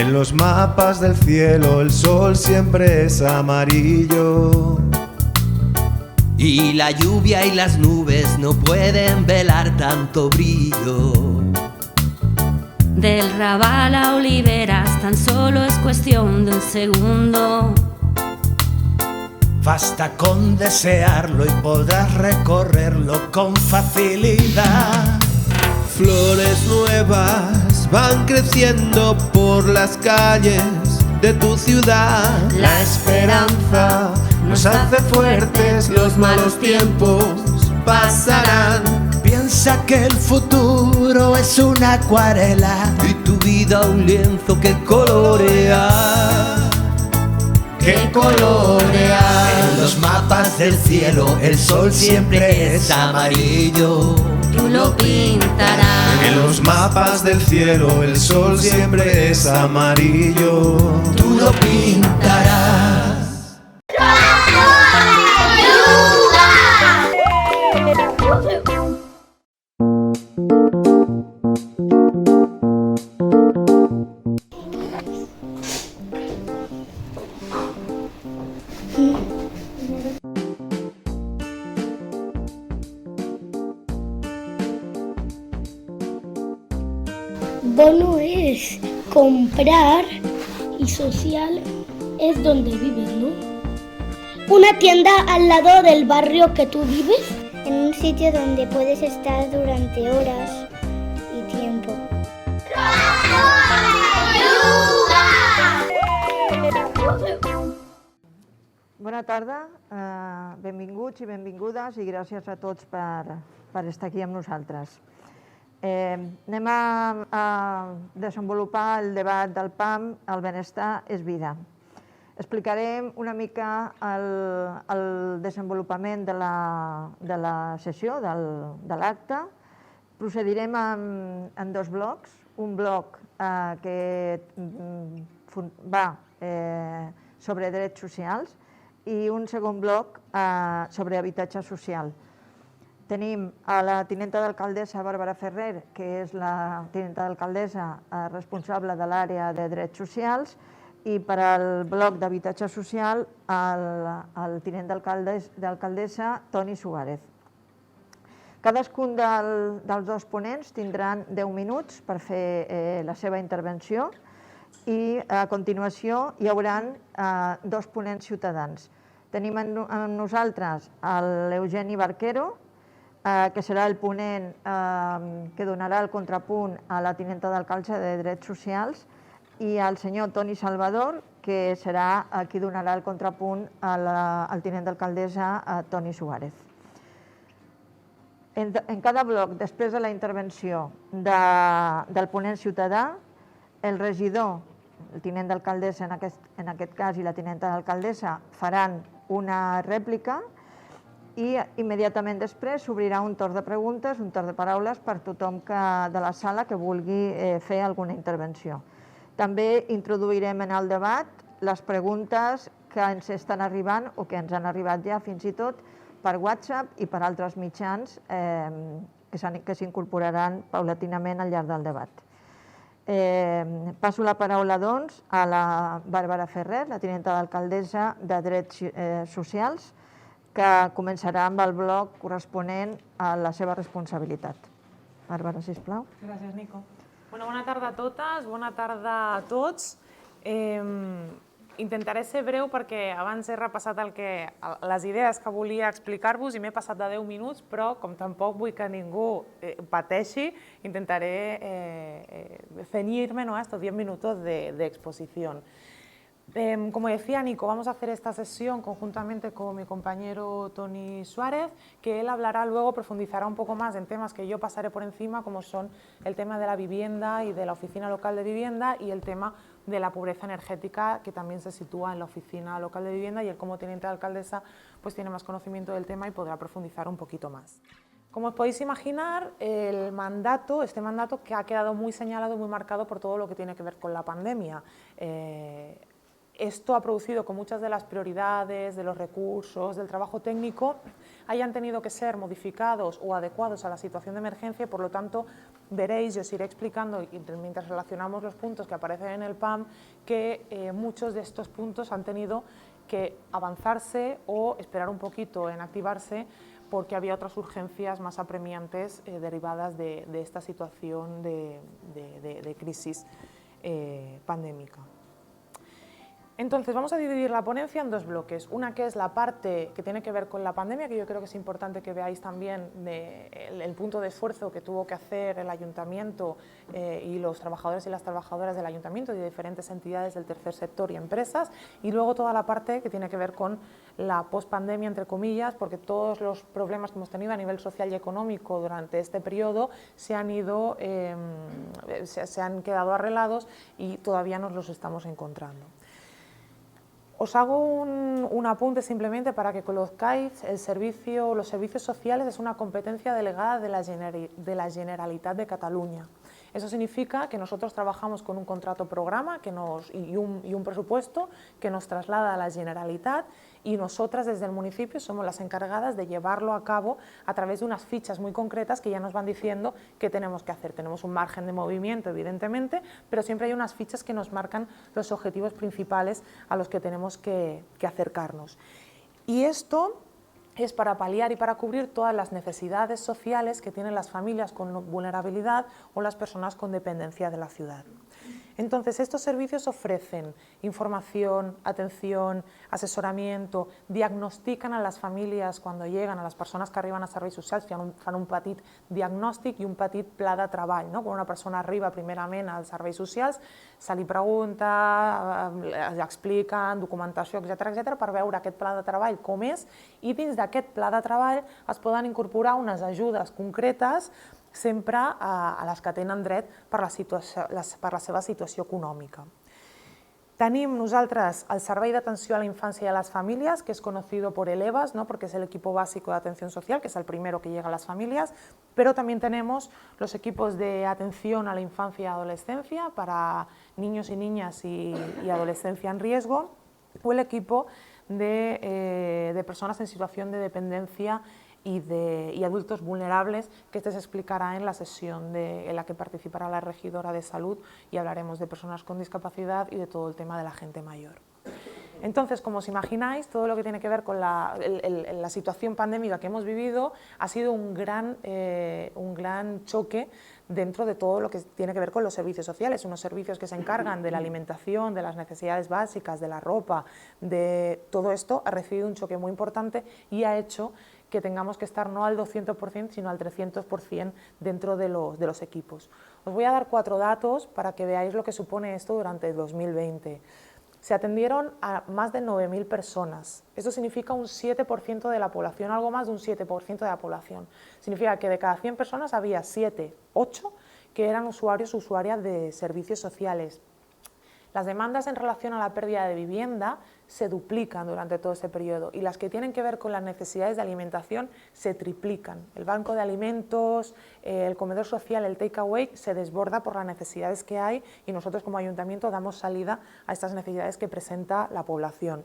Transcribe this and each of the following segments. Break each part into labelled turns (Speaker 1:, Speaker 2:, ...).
Speaker 1: En los mapas del cielo el sol siempre es amarillo.
Speaker 2: Y la lluvia y las nubes no pueden velar tanto brillo.
Speaker 3: Del Raval a Oliveras tan solo es cuestión de un segundo.
Speaker 4: Basta con desearlo y podrás recorrerlo con facilidad.
Speaker 1: Flores nuevas van creciendo por las calles de tu ciudad. La esperanza nos hace fuertes, los malos tiempos pasarán.
Speaker 4: Piensa que el futuro es una acuarela
Speaker 2: y tu vida un lienzo que colorea.
Speaker 1: Que colorea.
Speaker 4: En los mapas del cielo el sol siempre es amarillo.
Speaker 3: Tú lo pintarás.
Speaker 1: En los mapas del cielo el sol siempre es amarillo.
Speaker 4: Tú lo pintarás.
Speaker 5: Bono es comprar y social es donde vives, ¿no? Una tienda al lado del barrio que tú vives.
Speaker 6: En un sitio donde puedes estar durante horas y tiempo.
Speaker 7: Bona tarda, benvinguts i benvingudes i gràcies a tots per estar aquí amb nosaltres. Anem a desenvolupar el debat del PAM, el benestar és vida. Explicarem una mica el desenvolupament de la sessió, de l'acte. Procedirem en dos blocs. Un bloc que va sobre drets socials i un segon bloc sobre habitatge social. Tenim a la tinenta d'alcaldessa Bàrbara Ferrer, que és la tinenta d'alcaldessa responsable de l'àrea de drets socials, i per al bloc d'habitatge social el tinent d'alcaldessa Toni Suárez. Cadascun dels dos ponents tindran 10 minuts per fer la seva intervenció i a continuació hi haurà dos ponents ciutadans. Tenim amb nosaltres l'Eugeni Barquero, que serà el ponent que donarà el contrapunt a la tinenta d'alcaldessa de Drets Socials, i el senyor Toni Salvador, que serà qui donarà el contrapunt al tinent d'alcaldessa Toni Suárez. En cada bloc, després de la intervenció del ponent ciutadà, el regidor, el tinent d'alcaldessa en aquest cas i la tinenta d'alcaldessa faran una rèplica i immediatament després s'obrirà un torn de preguntes, un torn de paraules per tothom de la sala que vulgui fer alguna intervenció. També introduirem en el debat les preguntes que ens estan arribant o que ens han arribat ja fins i tot per WhatsApp i per altres mitjans que s'incorporaran paulatinament al llarg del debat. Passo la paraula, doncs, a la Bàrbara Ferrer, la tinenta d'alcaldessa de Drets Socials, que començarà amb el bloc corresponent a la seva responsabilitat. Bàrbara, sisplau.
Speaker 8: Gràcies, Nico. Bona tarda a totes, bona tarda a tots. Intentaré ser breu perquè abans he repassat les idees que volia explicar-vos i m'he passat de 10 minuts, però com tampoc vull que ningú pateixi, intentaré ceñirme a estos 10 minutos de exposición. Como decía Nico, vamos a hacer esta sesión conjuntamente con mi compañero Toni Suárez, que él hablará luego, profundizará un poco más en temas que yo pasaré por encima, como son el tema de la vivienda y de la Oficina Local de Vivienda y el tema de la pobreza energética, que también se sitúa en la Oficina Local de Vivienda, y él, como teniente de alcaldesa, pues tiene más conocimiento del tema y podrá profundizar un poquito más. Como os podéis imaginar, este mandato que ha quedado muy señalado y muy marcado por todo lo que tiene que ver con la pandemia. Esto ha producido que muchas de las prioridades, de los recursos, del trabajo técnico hayan tenido que ser modificados o adecuados a la situación de emergencia y, por lo tanto, veréis, y os iré explicando mientras relacionamos los puntos que aparecen en el PAM, que muchos de estos puntos han tenido que avanzarse o esperar un poquito en activarse porque había otras urgencias más apremiantes derivadas de esta situación de crisis pandémica. Entonces, vamos a dividir la ponencia en dos bloques. Una que es la parte que tiene que ver con la pandemia, que yo creo que es importante que veáis también el punto de esfuerzo que tuvo que hacer el Ayuntamiento y los trabajadores y las trabajadoras del Ayuntamiento y de diferentes entidades del tercer sector y empresas. Y luego toda la parte que tiene que ver con la pospandemia, entre comillas, porque todos los problemas que hemos tenido a nivel social y económico durante este periodo se han quedado arreglados y todavía nos los estamos encontrando. Os hago un apunte simplemente para que conozcáis los servicios sociales es una competencia delegada de la Generalitat de Cataluña. Eso significa que nosotros trabajamos con un contrato programa y un presupuesto que nos traslada a la Generalitat y nosotras desde el municipio somos las encargadas de llevarlo a cabo a través de unas fichas muy concretas que ya nos van diciendo qué tenemos que hacer. Tenemos un margen de movimiento, evidentemente, pero siempre hay unas fichas que nos marcan los objetivos principales a los que tenemos que acercarnos. Y esto es para paliar y para cubrir todas las necesidades sociales que tienen las familias con vulnerabilidad o las personas con dependencia de la ciudad. Entonces, estos servicios ofrecen información, atención, asesoramiento, diagnostican a las famílies quan lleguen, a les persones que arriben a serveis socials, fan un petit diagnòstic i un petit pla de treball. No? Quan una persona arriba primerament als serveis socials, se li pregunta, li expliquen documentació, etc per veure aquest pla de treball com és, i dins d'aquest pla de treball es poden incorporar unes ajudes concretes sempre a les que tenen dret per la seva situació econòmica. Tenim nosaltres el Servei d'Atenció a la Infància y a las Familias, que es conocido por el EVAS, ¿no? Porque es el equipo básico de atención social, que es el primero que llega a las familias, pero también tenemos los equipos de atención a la infancia y adolescencia para niños y niñas y adolescencia en riesgo, o el equipo de personas en situación de dependencia y adultos vulnerables, que se explicará en la sesión en la que participará la regidora de salud y hablaremos de personas con discapacidad y de todo el tema de la gente mayor. Entonces, como os imagináis, todo lo que tiene que ver con la situación pandémica que hemos vivido ha sido un gran choque dentro de todo lo que tiene que ver con los servicios sociales, unos servicios que se encargan de la alimentación, de las necesidades básicas, de la ropa, de todo esto ha recibido un choque muy importante y ha hecho que tengamos que estar no al 200%, sino al 300% dentro de los equipos. Os voy a dar 4 datos para que veáis lo que supone esto durante el 2020. Se atendieron a más de 9.000 personas. Esto significa un 7% de la población, algo más de un 7% de la población. Significa que de cada 100 personas había 7, 8 que eran usuarios o usuarias de servicios sociales. Las demandas en relación a la pérdida de vivienda se duplican durante todo este periodo y las que tienen que ver con las necesidades de alimentación se triplican. El banco de alimentos, el comedor social, el takeaway se desborda por las necesidades que hay y nosotros como ayuntamiento damos salida a estas necesidades que presenta la población.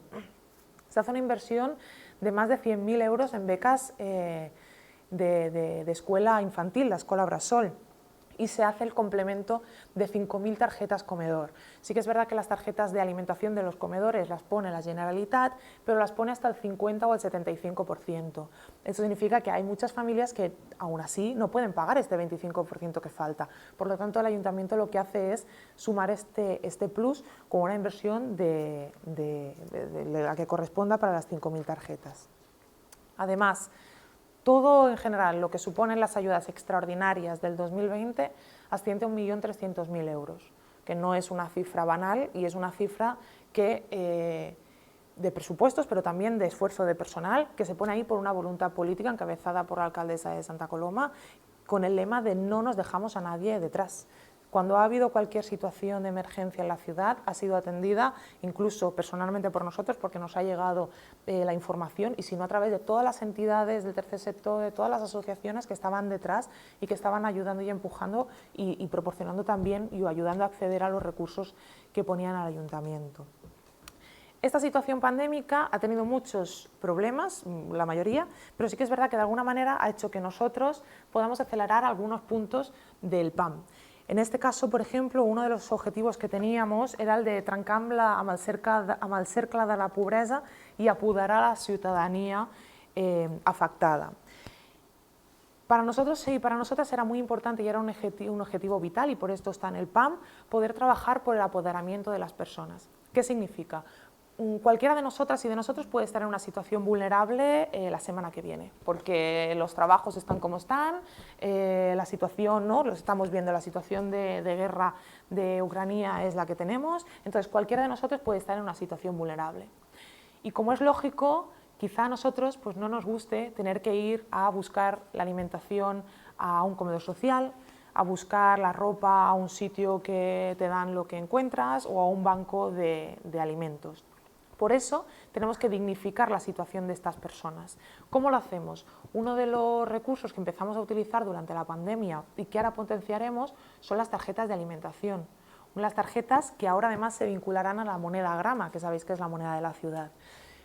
Speaker 8: Se hace una inversión de más de 100.000 euros en becas de escuela infantil, la Escola Bressol, y se hace el complemento de 5.000 tarjetas comedor. Sí que es verdad que las tarjetas de alimentación de los comedores las pone la Generalitat, pero las pone hasta el 50 o el 75%. Eso significa que hay muchas familias que aún así no pueden pagar este 25% que falta. Por lo tanto, el Ayuntamiento lo que hace es sumar este plus con una inversión de la que corresponda para las 5.000 tarjetas. Además, todo en general, lo que suponen las ayudas extraordinarias del 2020, asciende a 1.300.000 euros, que no es una cifra banal y es una cifra que, de presupuestos, pero también de esfuerzo de personal, que se pone ahí por una voluntad política encabezada por la alcaldesa de Santa Coloma, con el lema de no nos dejamos a nadie detrás. Cuando ha habido cualquier situación de emergencia en la ciudad, ha sido atendida incluso personalmente por nosotros porque nos ha llegado la información y si no a través de todas las entidades del tercer sector, de todas las asociaciones que estaban detrás y que estaban ayudando y empujando y proporcionando también y ayudando a acceder a los recursos que ponían al ayuntamiento. Esta situación pandémica ha tenido muchos problemas, la mayoría, pero sí que es verdad que de alguna manera ha hecho que nosotros podamos acelerar algunos puntos del PAM. En este caso, por ejemplo, uno de los objetivos que teníamos era el de trencar amb el cercle de la pobresa y apoderar a la ciudadanía afectada. Para nosotros y para nosotras era muy importante y era un objetivo vital, y por esto está en el PAM, poder trabajar por el apoderamiento de las personas. ¿Qué significa? Cualquiera de nosotras y de nosotros puede estar en una situación vulnerable la semana que viene, porque los trabajos están como están, la situación, ¿no? Lo estamos viendo, la situación de guerra de Ucrania es la que tenemos, entonces cualquiera de nosotros puede estar en una situación vulnerable. Y como es lógico, quizá a nosotros pues, no nos guste tener que ir a buscar la alimentación a un comedor social, a buscar la ropa a un sitio que te dan lo que encuentras o a un banco de alimentos. Por eso tenemos que dignificar la situación de estas personas. ¿Cómo lo hacemos? Uno de los recursos que empezamos a utilizar durante la pandemia y que ahora potenciaremos son las tarjetas de alimentación. Las tarjetas que ahora además se vincularán a la moneda grama, que sabéis que es la moneda de la ciudad.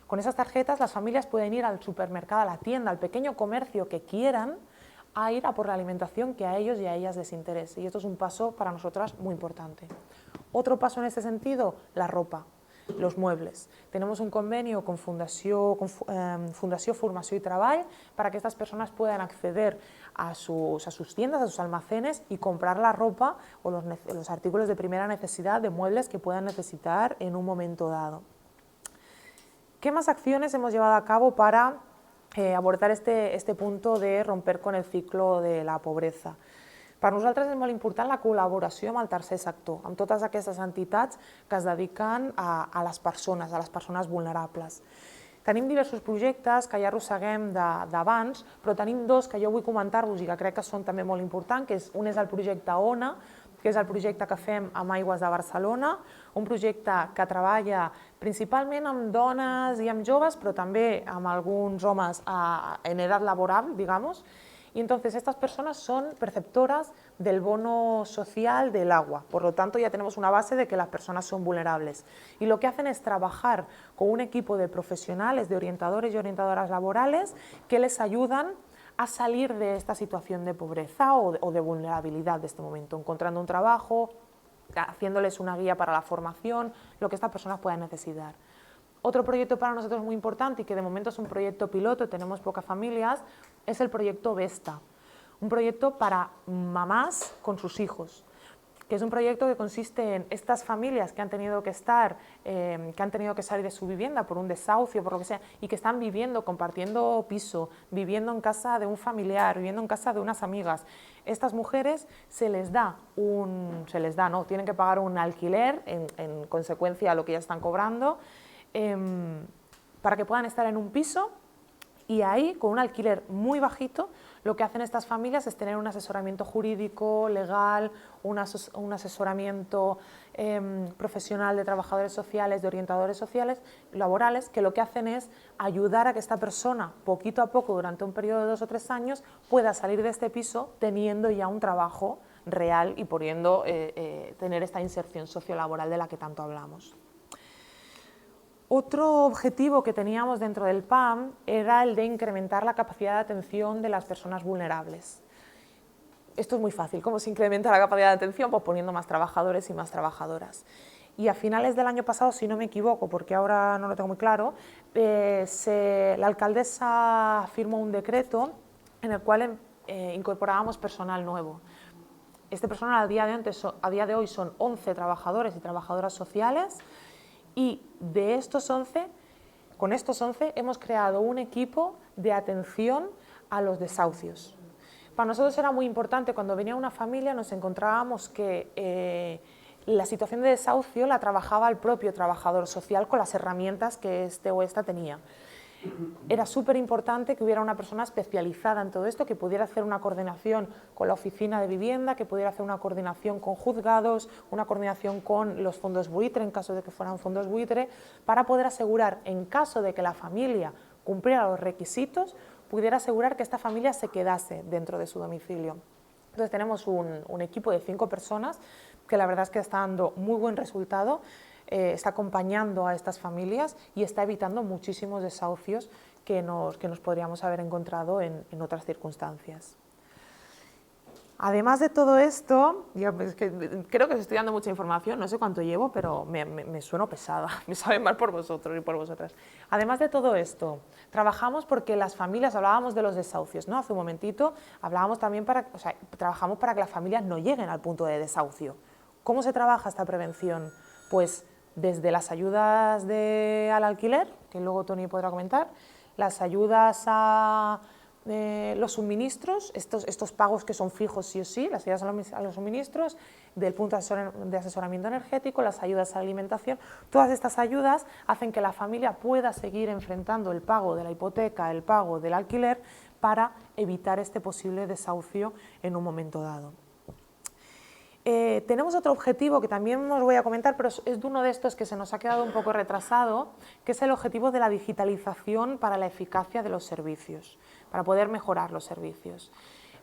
Speaker 8: Con esas tarjetas las familias pueden ir al supermercado, a la tienda, al pequeño comercio que quieran, a ir a por la alimentación que a ellos y a ellas les interese. Y esto es un paso para nosotras muy importante. Otro paso en este sentido, la ropa. Los muebles. Tenemos un convenio con Fundació Formació i Treball para que estas personas puedan acceder a sus tiendas, a sus almacenes y comprar la ropa o los artículos de primera necesidad de muebles que puedan necesitar en un momento dado. ¿Qué más acciones hemos llevado a cabo para abordar este punto de romper con el ciclo de la pobreza? Per nosaltres és molt important la col·laboració amb el tercer sector, amb totes aquestes entitats que es dediquen a les persones vulnerables. Tenim diversos projectes que ja arrosseguem d'abans, però tenim dos que jo vull comentar-vos i que crec que són també molt importants, que un és el projecte ONA, que és el projecte que fem amb Aigües de Barcelona, un projecte que treballa principalment amb dones i amb joves, però també amb alguns homes en edat laboral, digamos. Y entonces estas personas son perceptoras del bono social del agua, por lo tanto ya tenemos una base de que las personas son vulnerables. Y lo que hacen es trabajar con un equipo de profesionales, de orientadores y orientadoras laborales que les ayudan a salir de esta situación de pobreza o de vulnerabilidad de este momento, encontrando un trabajo, haciéndoles una guía para la formación, lo que estas personas puedan necesitar. Otro proyecto para nosotros muy importante y que de momento es un proyecto piloto, tenemos pocas familias, es el proyecto Vesta, un proyecto para mamás con sus hijos, que es un proyecto que consiste en estas familias que han tenido que salir de su vivienda por un desahucio, por lo que sea, y que están viviendo, compartiendo piso, viviendo en casa de un familiar, viviendo en casa de unas amigas. Estas mujeres tienen que pagar un alquiler en consecuencia a lo que ya están cobrando, para que puedan estar en un piso, y ahí, con un alquiler muy bajito, lo que hacen estas familias es tener un asesoramiento jurídico, legal, un asesoramiento profesional de trabajadores sociales, de orientadores sociales, laborales, que lo que hacen es ayudar a que esta persona, poquito a poco, durante un periodo de 2 o 3 años, pueda salir de este piso teniendo ya un trabajo real y pudiendo tener esta inserción sociolaboral de la que tanto hablamos. Otro objetivo que teníamos dentro del PAM era el de incrementar la capacidad de atención de las personas vulnerables. Esto es muy fácil. ¿Cómo se incrementa la capacidad de atención? Pues poniendo más trabajadores y más trabajadoras. Y a finales del año pasado, si no me equivoco, porque ahora no lo tengo muy claro, la alcaldesa firmó un decreto en el cual incorporábamos personal nuevo. Este personal a día de hoy son 11 trabajadores y trabajadoras sociales. Y de estos 11, con estos 11 hemos creado un equipo de atención a los desahucios. Para nosotros era muy importante, cuando venía una familia nos encontrábamos que la situación de desahucio la trabajaba el propio trabajador social con las herramientas que este o esta tenía. Era súper importante que hubiera una persona especializada en todo esto, que pudiera hacer una coordinación con la oficina de vivienda, que pudiera hacer una coordinación con juzgados, una coordinación con los fondos buitre, en caso de que fueran fondos buitre, para poder asegurar, en caso de que la familia cumpliera los requisitos, pudiera asegurar que esta familia se quedase dentro de su domicilio. Entonces tenemos un equipo de 5 personas que la verdad es que está dando muy buen resultado. está acompañando a estas familias y está evitando muchísimos desahucios que nos podríamos haber encontrado en otras circunstancias. Además de todo esto, es que creo que os estoy dando mucha información, no sé cuánto llevo, pero me sueno pesada, me sabe mal por vosotros y por vosotras. Además de todo esto, trabajamos porque las familias, hablábamos de los desahucios, ¿no? Hace un momentito, hablábamos también trabajamos para que las familias no lleguen al punto de desahucio. ¿Cómo se trabaja esta prevención? Pues desde las ayudas al alquiler, que luego Toni podrá comentar, las ayudas a los suministros, estos pagos que son fijos sí o sí, las ayudas a los suministros, del punto de asesoramiento energético, las ayudas a la alimentación, todas estas ayudas hacen que la familia pueda seguir enfrentando el pago de la hipoteca, el pago del alquiler, para evitar este posible desahucio en un momento dado. Tenemos otro objetivo que también os voy a comentar, pero es de uno de estos que se nos ha quedado un poco retrasado, que es el objetivo de la digitalización para la eficacia de los servicios, para poder mejorar los servicios.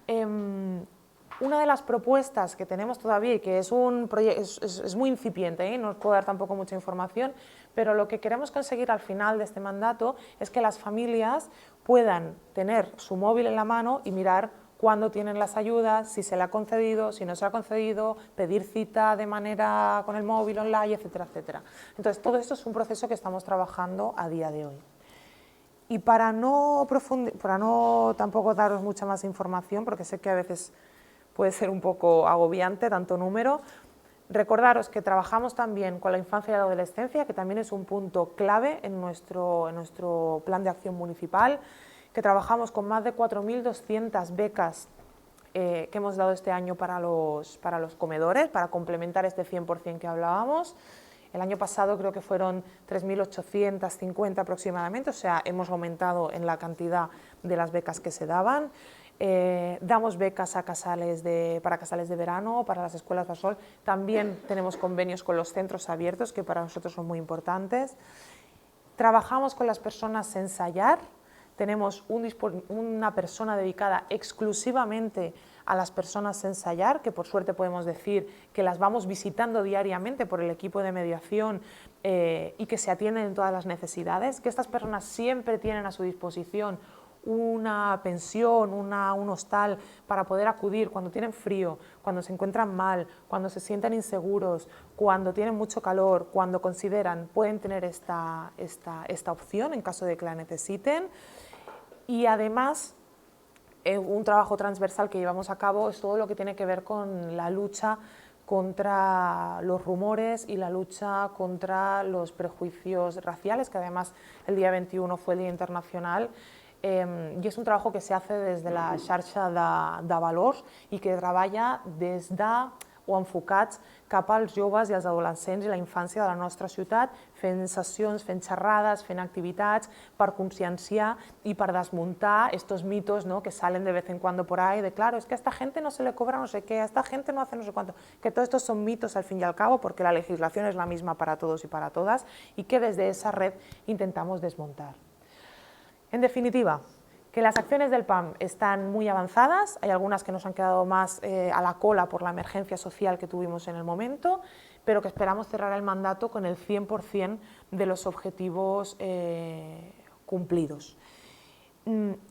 Speaker 8: Una de las propuestas que tenemos todavía y que es muy incipiente, no os puedo dar tampoco mucha información, pero lo que queremos conseguir al final de este mandato es que las familias puedan tener su móvil en la mano y mirar cuándo tienen las ayudas, si se le ha concedido, si no se le ha concedido, pedir cita de manera con el móvil, online, etcétera, etcétera. Entonces, todo esto es un proceso que estamos trabajando a día de hoy. Y para no tampoco daros mucha más información, porque sé que a veces puede ser un poco agobiante tanto número, recordaros que trabajamos también con la infancia y la adolescencia, que también es un punto clave en nuestro plan de acción municipal, que trabajamos con más de 4.200 becas que hemos dado este año para los comedores, para complementar este 100% que hablábamos. El año pasado creo que fueron 3.850 aproximadamente, o sea, hemos aumentado en la cantidad de las becas que se daban. Damos becas para casales de verano, para las escuelas Basol. También tenemos convenios con los centros abiertos, que para nosotros son muy importantes. Trabajamos con las personas Ensayar. Tenemos una persona dedicada exclusivamente a las personas Ensayar, que por suerte podemos decir que las vamos visitando diariamente por el equipo de mediación y que se atienden en todas las necesidades, que estas personas siempre tienen a su disposición una pensión, un hostal para poder acudir cuando tienen frío, cuando se encuentran mal, cuando se sienten inseguros, cuando tienen mucho calor, cuando consideran pueden tener esta opción en caso de que la necesiten. Y además, un trabajo transversal que llevamos a cabo es todo lo que tiene que ver con la lucha contra los rumores y la lucha contra los prejuicios raciales, que además el día 21 fue el Día Internacional, y és un trabajo que se hace desde la xarxa de valors i que treballa des de o enfocats cap als joves i als adolescents i la infància de la nostra ciutat, fent sessions, fent xerrades, fent activitats per conscienciar y para desmontar estos mitos, ¿no?, que salen de vez en cuando por ahí, de claro, es que a esta gente no se le cobra no sé qué, a esta gente no hace no sé cuánto, que todos estos son mitos al fin y al cabo porque la legislación es la misma para todos y para todas y que desde esa red intentamos desmontar. En definitiva, que las acciones del PAM están muy avanzadas, hay algunas que nos han quedado más a la cola por la emergencia social que tuvimos en el momento, pero que esperamos cerrar el mandato con el 100% de los objetivos cumplidos.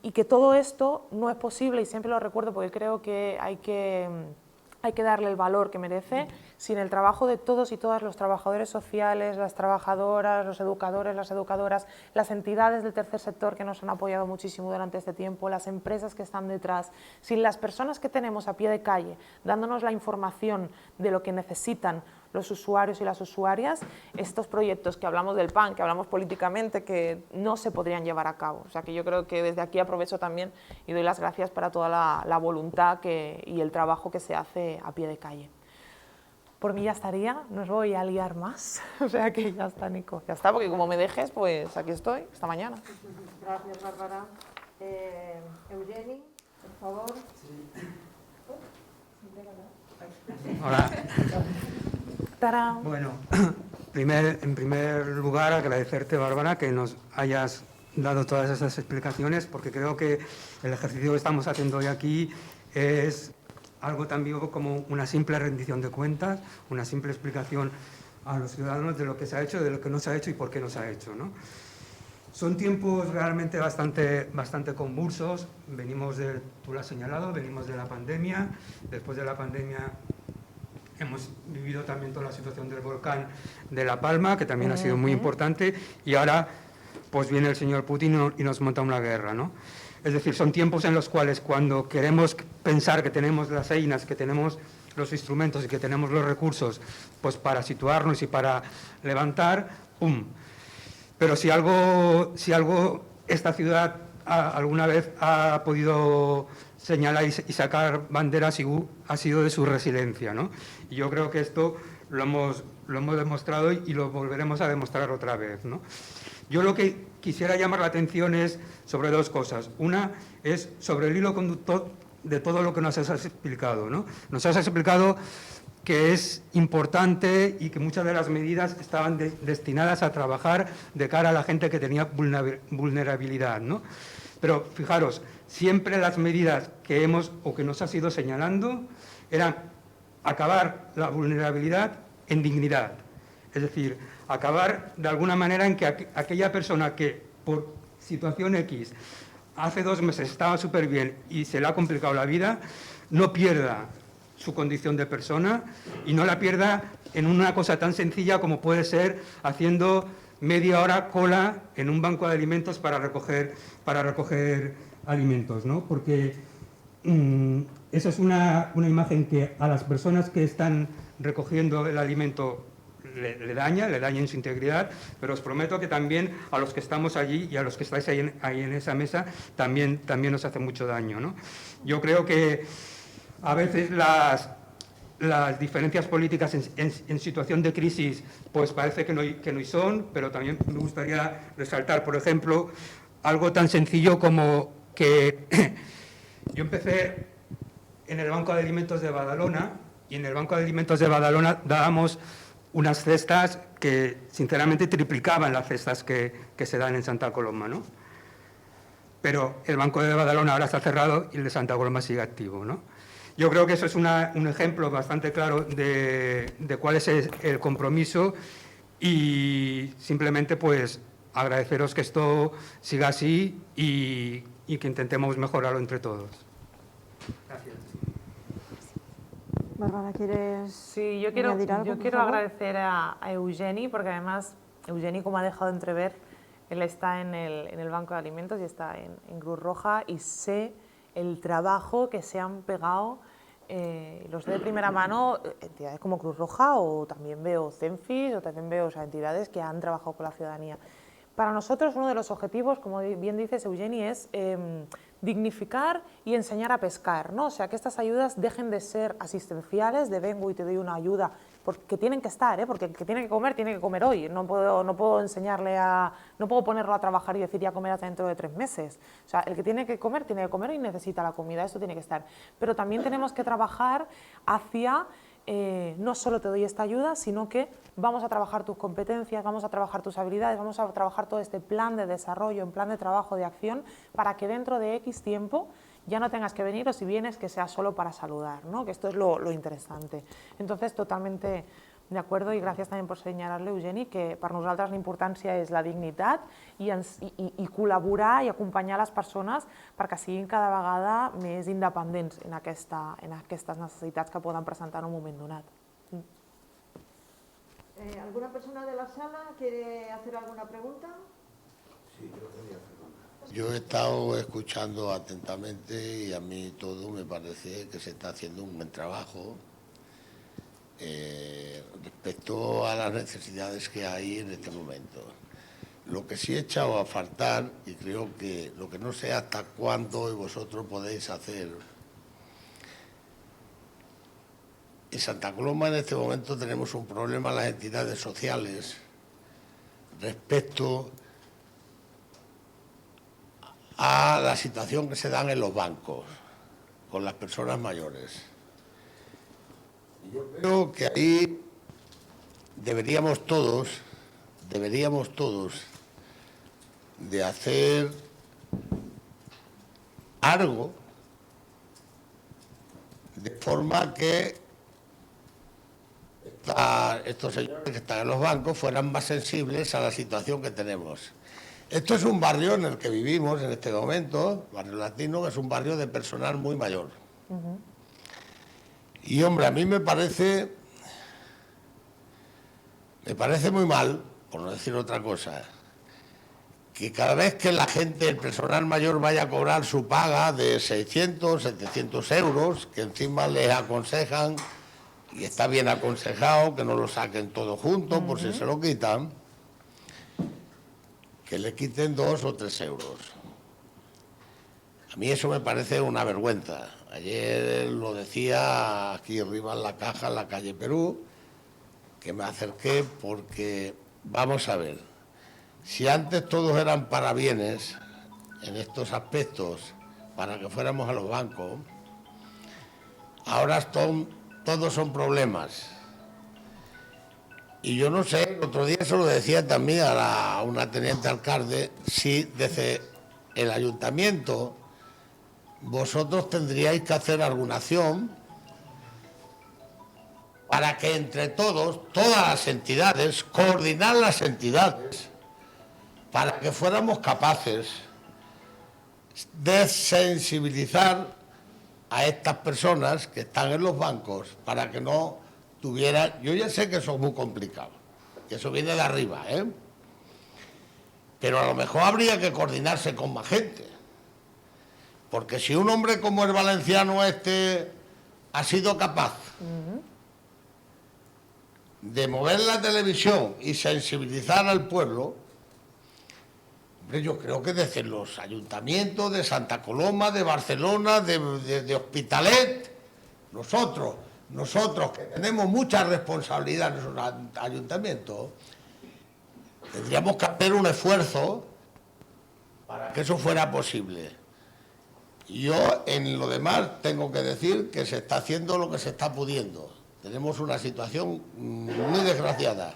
Speaker 8: Y que todo esto no es posible, y siempre lo recuerdo porque creo que hay que darle el valor que merece, sin el trabajo de todos y todas los trabajadores sociales, las trabajadoras, los educadores, las educadoras, las entidades del tercer sector que nos han apoyado muchísimo durante este tiempo, las empresas que están detrás, sin las personas que tenemos a pie de calle, dándonos la información de lo que necesitan los usuarios y las usuarias, estos proyectos que hablamos del PAN, que hablamos políticamente, que no se podrían llevar a cabo. O sea que yo creo que desde aquí aprovecho también y doy las gracias para toda la voluntad y el trabajo que se hace a pie de calle. Por mí ya estaría, no os voy a liar más, o sea que ya está, Nico. Ya está, porque como me dejes, pues aquí estoy, hasta mañana.
Speaker 7: Gracias, Bárbara. Eugeni, por favor.
Speaker 9: Hola.
Speaker 8: ¡Tarán!
Speaker 9: Bueno, en primer lugar agradecerte, Bárbara, que nos hayas dado todas esas explicaciones, porque creo que el ejercicio que estamos haciendo hoy aquí es algo tan vivo como una simple rendición de cuentas, una simple explicación a los ciudadanos de lo que se ha hecho, de lo que no se ha hecho y por qué no se ha hecho, ¿no? Son tiempos realmente bastante convulsos. Tú lo has señalado, venimos de la pandemia. Después de la pandemia hemos vivido también toda la situación del volcán de La Palma, que también ha sido muy importante, y ahora pues viene el señor Putin y nos monta una guerra, ¿no? Es decir, son tiempos en los cuales cuando queremos pensar que tenemos las einas, que tenemos los instrumentos y que tenemos los recursos pues para situarnos y para levantar, ¡pum! Pero si algo esta ciudad alguna vez ha podido señalar y sacar banderas ha sido de su resiliencia, ¿no? Y yo creo que esto lo hemos demostrado y lo volveremos a demostrar otra vez, ¿no? Yo lo que quisiera llamar la atención es sobre dos cosas. Una es sobre el hilo conductor de todo lo que nos has explicado, ¿no? Nos has explicado que es importante y que muchas de las medidas estaban destinadas a trabajar de cara a la gente que tenía vulnerabilidad, ¿no? Pero fijaros, siempre las medidas que nos has ido señalando eran acabar la vulnerabilidad en dignidad. Es decir, acabar de alguna manera en que aquella persona que por situación X hace 2 meses estaba súper bien y se le ha complicado la vida, no pierda su condición de persona y no la pierda en una cosa tan sencilla como puede ser haciendo media hora cola en un banco de alimentos para recoger alimentos, ¿no? Porque esa es una imagen que a las personas que están recogiendo el alimento le daña en su integridad, pero os prometo que también a los que estamos allí y a los que estáis ahí en esa mesa también nos hace mucho daño, ¿no? Yo creo que a veces las diferencias políticas en situación de crisis pues parece que no son, pero también me gustaría resaltar, por ejemplo, algo tan sencillo como que yo empecé en el Banco de Alimentos de Badalona y en el Banco de Alimentos de Badalona dábamos unas cestas que sinceramente triplicaban las cestas que se dan en Santa Coloma, ¿no? Pero el Banco de Badalona ahora está cerrado y el de Santa Coloma sigue activo, ¿no? Yo creo que eso es un ejemplo bastante claro de cuál es el compromiso y simplemente pues agradeceros que esto siga así y que intentemos mejorarlo entre todos. Gracias.
Speaker 7: Bárbara, ¿quieres
Speaker 8: Sí, yo quiero
Speaker 7: añadir algo,
Speaker 8: quiero agradecer a Eugeni, porque además Eugeni, como ha dejado de entrever, él está en el Banco de Alimentos y está en Cruz Roja y sé el trabajo que se han pegado, los de primera mano, entidades como Cruz Roja o también veo CENFIS o también veo entidades que han trabajado con la ciudadanía. Para nosotros uno de los objetivos, como bien dices Eugeni, es dignificar y enseñar a pescar, ¿no? O sea, que estas ayudas dejen de ser asistenciales, de vengo y te doy una ayuda, porque tienen que estar, porque el que tiene que comer hoy, no puedo enseñarle no puedo ponerlo a trabajar y decir ya comerás dentro de 3 meses. O sea, el que tiene que comer y necesita la comida, eso tiene que estar. Pero también tenemos que trabajar hacia no solo te doy esta ayuda, sino que vamos a trabajar tus competencias, vamos a trabajar tus habilidades, vamos a trabajar todo este plan de desarrollo, un plan de trabajo, de acción, para que dentro de X tiempo ya no tengas que venir o si vienes que sea solo para saludar, ¿no? Que esto es lo interesante. Entonces, totalmente de acuerdo i gràcies també per assenyalar-li, Eugeni, que per nosaltres la importància és la dignitat i col·laborar i acompanyar les persones perquè siguin cada vegada més independents en aquestes necessitats que poden presentar en un moment donat.
Speaker 7: ¿Alguna persona de la sala quiere hacer alguna pregunta?
Speaker 10: Sí, yo quería hacer una. Yo he estado escuchando atentamente y a mí todo me parece que se está haciendo un buen trabajo respecto a las necesidades que hay en este momento. Lo que sí he echado a faltar, y creo que lo que no sé hasta cuándo vosotros podéis hacer. En Santa Coloma en este momento tenemos un problema las entidades sociales respecto a la situación que se dan en los bancos con las personas mayores. Yo creo que ahí deberíamos todos de hacer algo de forma que estos señores que están en los bancos fueran más sensibles a la situación que tenemos. Esto es un barrio en el que vivimos en este momento, Barrio Latino, que es un barrio de personal muy mayor. Y hombre, a mí me parece muy mal, por no decir otra cosa, que cada vez que la gente, el personal mayor, vaya a cobrar su paga de 600, 700 euros, que encima les aconsejan, y está bien aconsejado, que no lo saquen todo junto, por si se lo quitan, que le quiten 2 o 3 euros. A mí eso me parece una vergüenza. Ayer lo decía aquí arriba en la caja, en la calle Perú, que me acerqué porque, vamos a ver, si antes todos eran parabienes en estos aspectos para que fuéramos a los bancos, ahora todos son problemas. Y yo no sé, el otro día se lo decía también a una teniente alcalde, si desde el ayuntamiento vosotros tendríais que hacer alguna acción para que entre todos, todas las entidades, coordinar las entidades, para que fuéramos capaces de sensibilizar a estas personas que están en los bancos, para que no tuvieran... Yo ya sé que eso es muy complicado, que eso viene de arriba, ¿eh? Pero a lo mejor habría que coordinarse con más gente. Porque si un hombre como el valenciano este ha sido capaz de mover la televisión y sensibilizar al pueblo, hombre, yo creo que desde los ayuntamientos de Santa Coloma, de Barcelona, de Hospitalet, nosotros que tenemos mucha responsabilidad en esos ayuntamientos, tendríamos que hacer un esfuerzo para que eso fuera posible. Yo, en lo demás, tengo que decir que se está haciendo lo que se está pudiendo. Tenemos una situación muy desgraciada.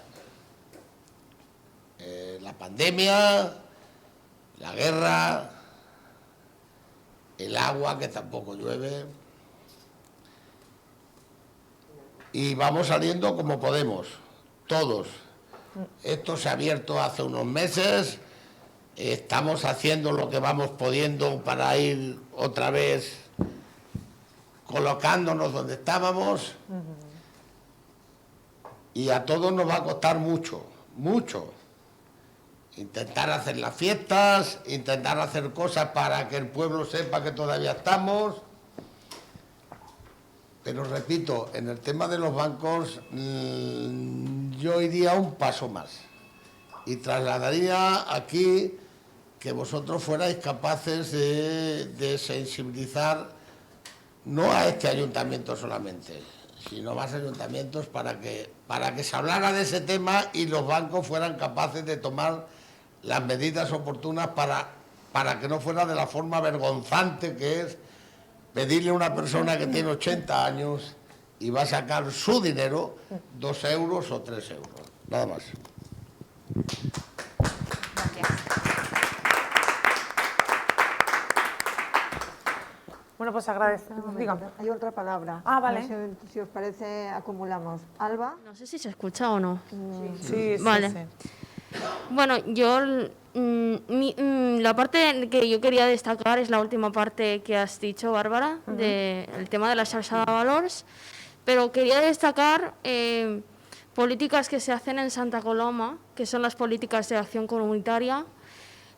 Speaker 10: La pandemia, la guerra, el agua, que tampoco llueve. Y vamos saliendo como podemos, todos. Esto se ha abierto hace unos meses. Estamos haciendo lo que vamos pudiendo para ir otra vez colocándonos donde estábamos. Y a todos nos va a costar mucho, mucho. Intentar hacer las fiestas, intentar hacer cosas para que el pueblo sepa que todavía estamos. Pero repito, en el tema de los bancos, yo iría un paso más. Y trasladaría aquí que vosotros fuerais capaces de sensibilizar, no a este ayuntamiento solamente, sino más ayuntamientos para que se hablara de ese tema y los bancos fueran capaces de tomar las medidas oportunas para que no fuera de la forma vergonzante que es pedirle a una persona que tiene 80 años y va a sacar su dinero 2 euros o 3 euros. Nada más.
Speaker 8: Bueno, pues agradecemos. Dígame.
Speaker 7: Hay otra palabra.
Speaker 8: Ah, vale.
Speaker 7: Si os parece, acumulamos. Alba.
Speaker 3: No sé si se escucha o no.
Speaker 8: Sí,
Speaker 3: vale.
Speaker 8: sí.
Speaker 3: Bueno, yo la parte que yo quería destacar es la última parte que has dicho, Bárbara, del tema de la xarxa de valors, pero quería destacar políticas que se hacen en Santa Coloma, que son las políticas de acción comunitaria,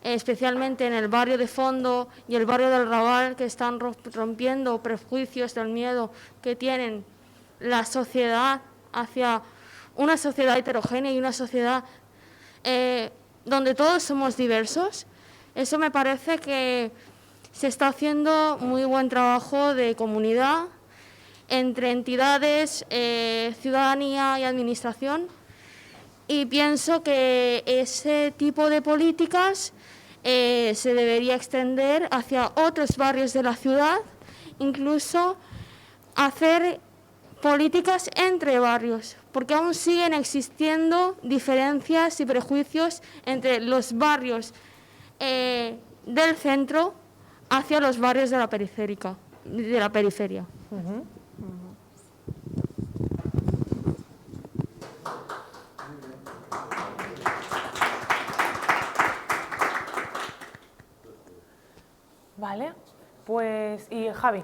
Speaker 3: especialmente en el barrio de Fondo y el barrio del Raval, que están rompiendo prejuicios del miedo que tienen la sociedad hacia una sociedad heterogénea y una sociedad donde todos somos diversos. Eso me parece que se está haciendo muy buen trabajo de comunidad entre entidades, ciudadanía y administración, y pienso que ese tipo de políticas se debería extender hacia otros barrios de la ciudad, incluso hacer políticas entre barrios, porque aún siguen existiendo diferencias y prejuicios entre los barrios del centro hacia los barrios de la periferia.
Speaker 8: Vale, pues y Javi.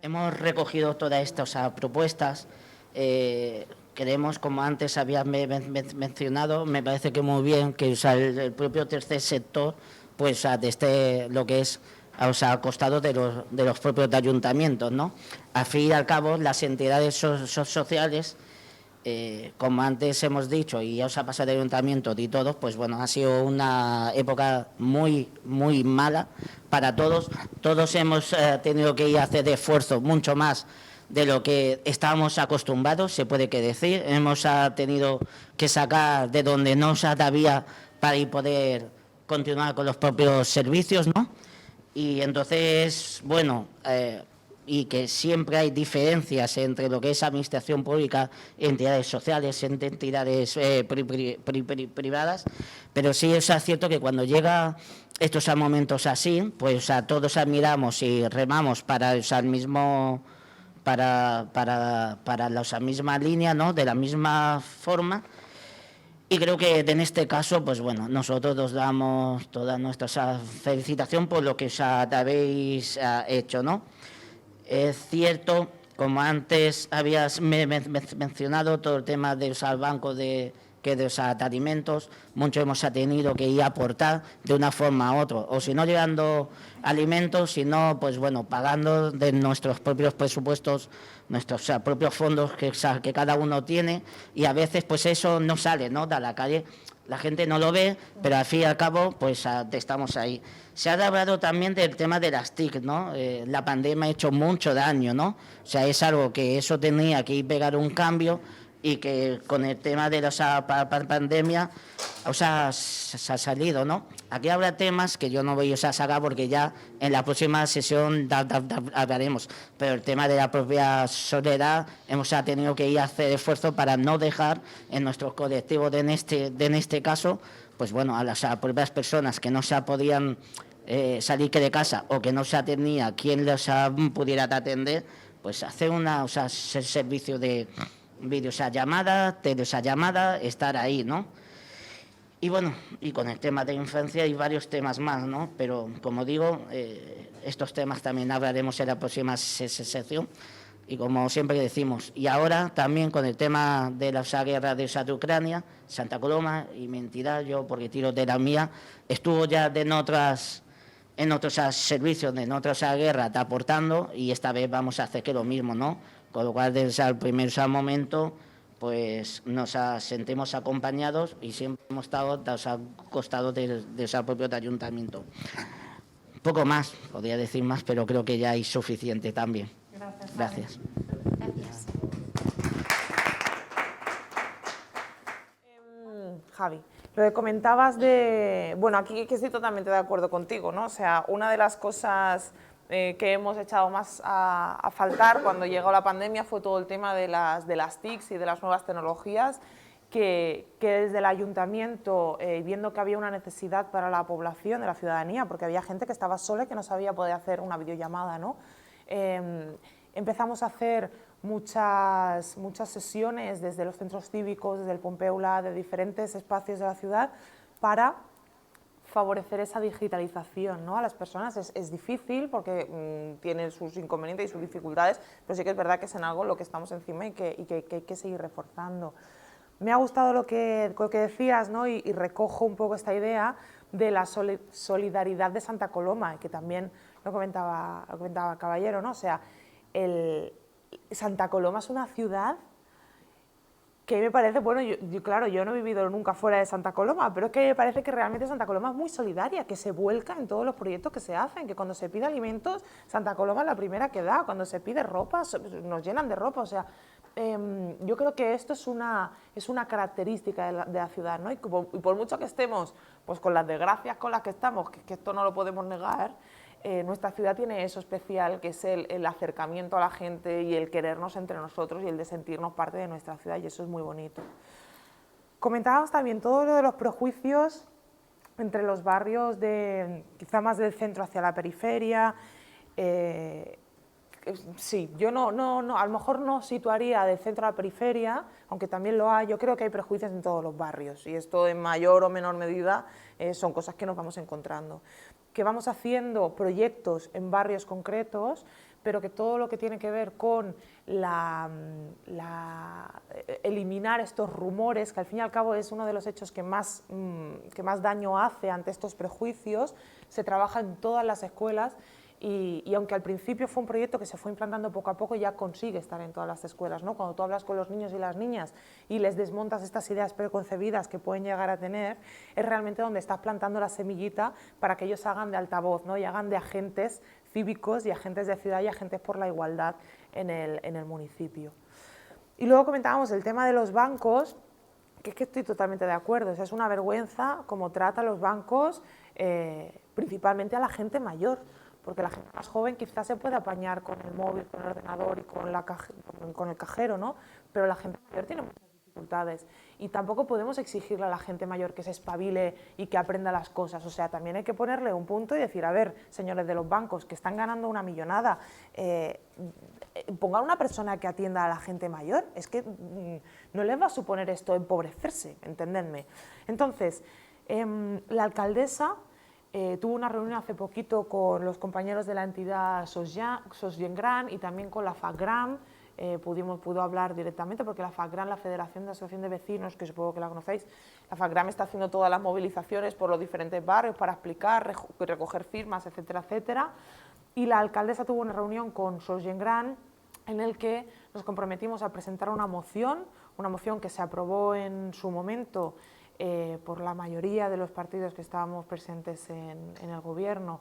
Speaker 11: Hemos recogido todas estas propuestas. Queremos, como antes había mencionado, me parece que muy bien que el propio tercer sector pues desde lo que es a costado de los propios ayuntamientos, ¿no? Al fin y al cabo, las entidades sociales, como antes hemos dicho, y ya os ha pasado el ayuntamiento y todos, pues bueno, ha sido una época muy mala para todos. Todos hemos tenido que ir a hacer esfuerzo mucho más de lo que estábamos acostumbrados, se puede que decir. Hemos tenido que sacar de donde no se había para poder continuar con los propios servicios, ¿no? Y entonces, bueno, y que siempre hay diferencias entre lo que es administración pública, entidades sociales, entidades privadas, pero sí es cierto que cuando llega estos momentos así, pues todos admiramos y remamos para el mismo, para la misma línea, ¿no? De la misma forma. Y creo que en este caso, pues bueno, nosotros os damos toda nuestra felicitación por lo que os habéis hecho, ¿no? Es cierto, como antes habías mencionado, todo el tema de usar bancos de alimentos, muchos hemos tenido que ir a aportar de una forma a otra, o si no llegando alimentos, sino pues bueno, pagando de nuestros propios presupuestos, nuestros propios fondos que cada uno tiene, y a veces pues eso no sale, ¿no? De la calle, la gente no lo ve, pero al fin y al cabo pues estamos ahí. Se ha hablado también del tema de las TIC, ¿no? La pandemia ha hecho mucho daño, ¿no? O sea, es algo que eso tenía que pegar un cambio, y que con el tema de la pandemia, o sea, se ha salido, ¿no? Aquí habrá temas que yo no voy a sacar porque ya en la próxima sesión hablaremos, pero el tema de la propia soledad hemos tenido que ir a hacer esfuerzo para no dejar en nuestros colectivos en este caso, pues bueno, a las propias personas que no se podían salir de casa o que no se tenía quien les pudiera atender, pues hacer servicio de videollamada, telellamada, estar ahí, ¿no? Y bueno, y con el tema de infancia hay varios temas más, ¿no? Pero como digo, estos temas también hablaremos en la próxima sesión, y como siempre decimos, y ahora también con el tema de la guerra de Ucrania, Santa Coloma y mi entidad, yo porque tiro de la mía, estuvo ya en otros servicios, en otras guerras aportando, y esta vez vamos a hacer que lo mismo, ¿no? Con lo cual, desde el primer momento, pues nos sentimos acompañados y siempre hemos estado al costado del propio ayuntamiento. Un poco más, podría decir más, pero creo que ya hay suficiente también. Gracias.
Speaker 6: Gracias.
Speaker 8: Javi, lo que comentabas de... Bueno, aquí que estoy totalmente de acuerdo contigo, ¿no? O sea, una de las cosas que hemos echado más a faltar cuando llegó la pandemia fue todo el tema de las TICs y de las nuevas tecnologías, que desde el ayuntamiento, viendo que había una necesidad para la población, de la ciudadanía, porque había gente que estaba sola y que no sabía poder hacer una videollamada, ¿no? Empezamos a hacer muchas sesiones desde los centros cívicos, desde el Pompeula, de diferentes espacios de la ciudad, para favorecer esa digitalización, ¿no? A las personas es difícil porque tiene sus inconvenientes y sus dificultades, pero sí que es verdad que es en algo lo que estamos encima y que hay que seguir reforzando. Me ha gustado lo que decías, ¿no? Y recojo un poco esta idea de la solidaridad de Santa Coloma, que también lo comentaba Caballero, ¿no? O sea, Santa Coloma es una ciudad que me parece, bueno, claro, yo no he vivido nunca fuera de Santa Coloma, pero es que me parece que realmente Santa Coloma es muy solidaria, que se vuelca en todos los proyectos que se hacen, que cuando se pide alimentos, Santa Coloma es la primera que da, cuando se pide ropa, nos llenan de ropa, o sea, yo creo que esto es una característica de la ciudad, ¿no? Y por mucho que estemos pues, con las desgracias con las que estamos, que esto no lo podemos negar, nuestra ciudad tiene eso especial, que es el acercamiento a la gente y el querernos entre nosotros y el de sentirnos parte de nuestra ciudad, y eso es muy bonito. Comentábamos también todo lo de los prejuicios entre los barrios, quizá más del centro hacia la periferia. Sí, yo no, a lo mejor no situaría del centro a la periferia, aunque también lo hay. Yo creo que hay prejuicios en todos los barrios, y esto en mayor o menor medida son cosas que nos vamos encontrando. que vamos haciendo proyectos en barrios concretos, pero que todo lo que tiene que ver con eliminar estos rumores, que al fin y al cabo es uno de los hechos que más daño hace ante estos prejuicios, se trabaja en todas las escuelas y aunque al principio fue un proyecto que se fue implantando poco a poco, ya consigue estar en todas las escuelas, ¿no? Cuando tú hablas con los niños y las niñas y les desmontas estas ideas preconcebidas que pueden llegar a tener, es realmente donde estás plantando la semillita para que ellos hagan de altavoz, ¿no? Y hagan de agentes cívicos y agentes de ciudad y agentes por la igualdad en el municipio. Y luego comentábamos el tema de los bancos, que es que estoy totalmente de acuerdo, o sea, es una vergüenza cómo tratan los bancos principalmente a la gente mayor, porque la gente más joven quizás se puede apañar con el móvil, con el ordenador y con el cajero, ¿no? Pero la gente mayor tiene muchas dificultades y tampoco podemos exigirle a la gente mayor que se espabile y que aprenda las cosas, o sea, también hay que ponerle un punto y decir, a ver, señores de los bancos que están ganando una millonada, pongan una persona que atienda a la gente mayor, es que no les va a suponer esto empobrecerse, entendedme. Entonces, la alcaldesa tuvo una reunión hace poquito con los compañeros de la entidad SOSGENGRAN y también con la FAGRAM. Pudo hablar directamente porque la FAGRAM, la Federación de Asociación de Vecinos, que supongo que la conocéis, la FAGRAM está haciendo todas las movilizaciones por los diferentes barrios para explicar, recoger firmas, etcétera, etcétera. Y la alcaldesa tuvo una reunión con SOSGENGRAN en el que nos comprometimos a presentar una moción que se aprobó en su momento por la mayoría de los partidos que estábamos presentes en el gobierno,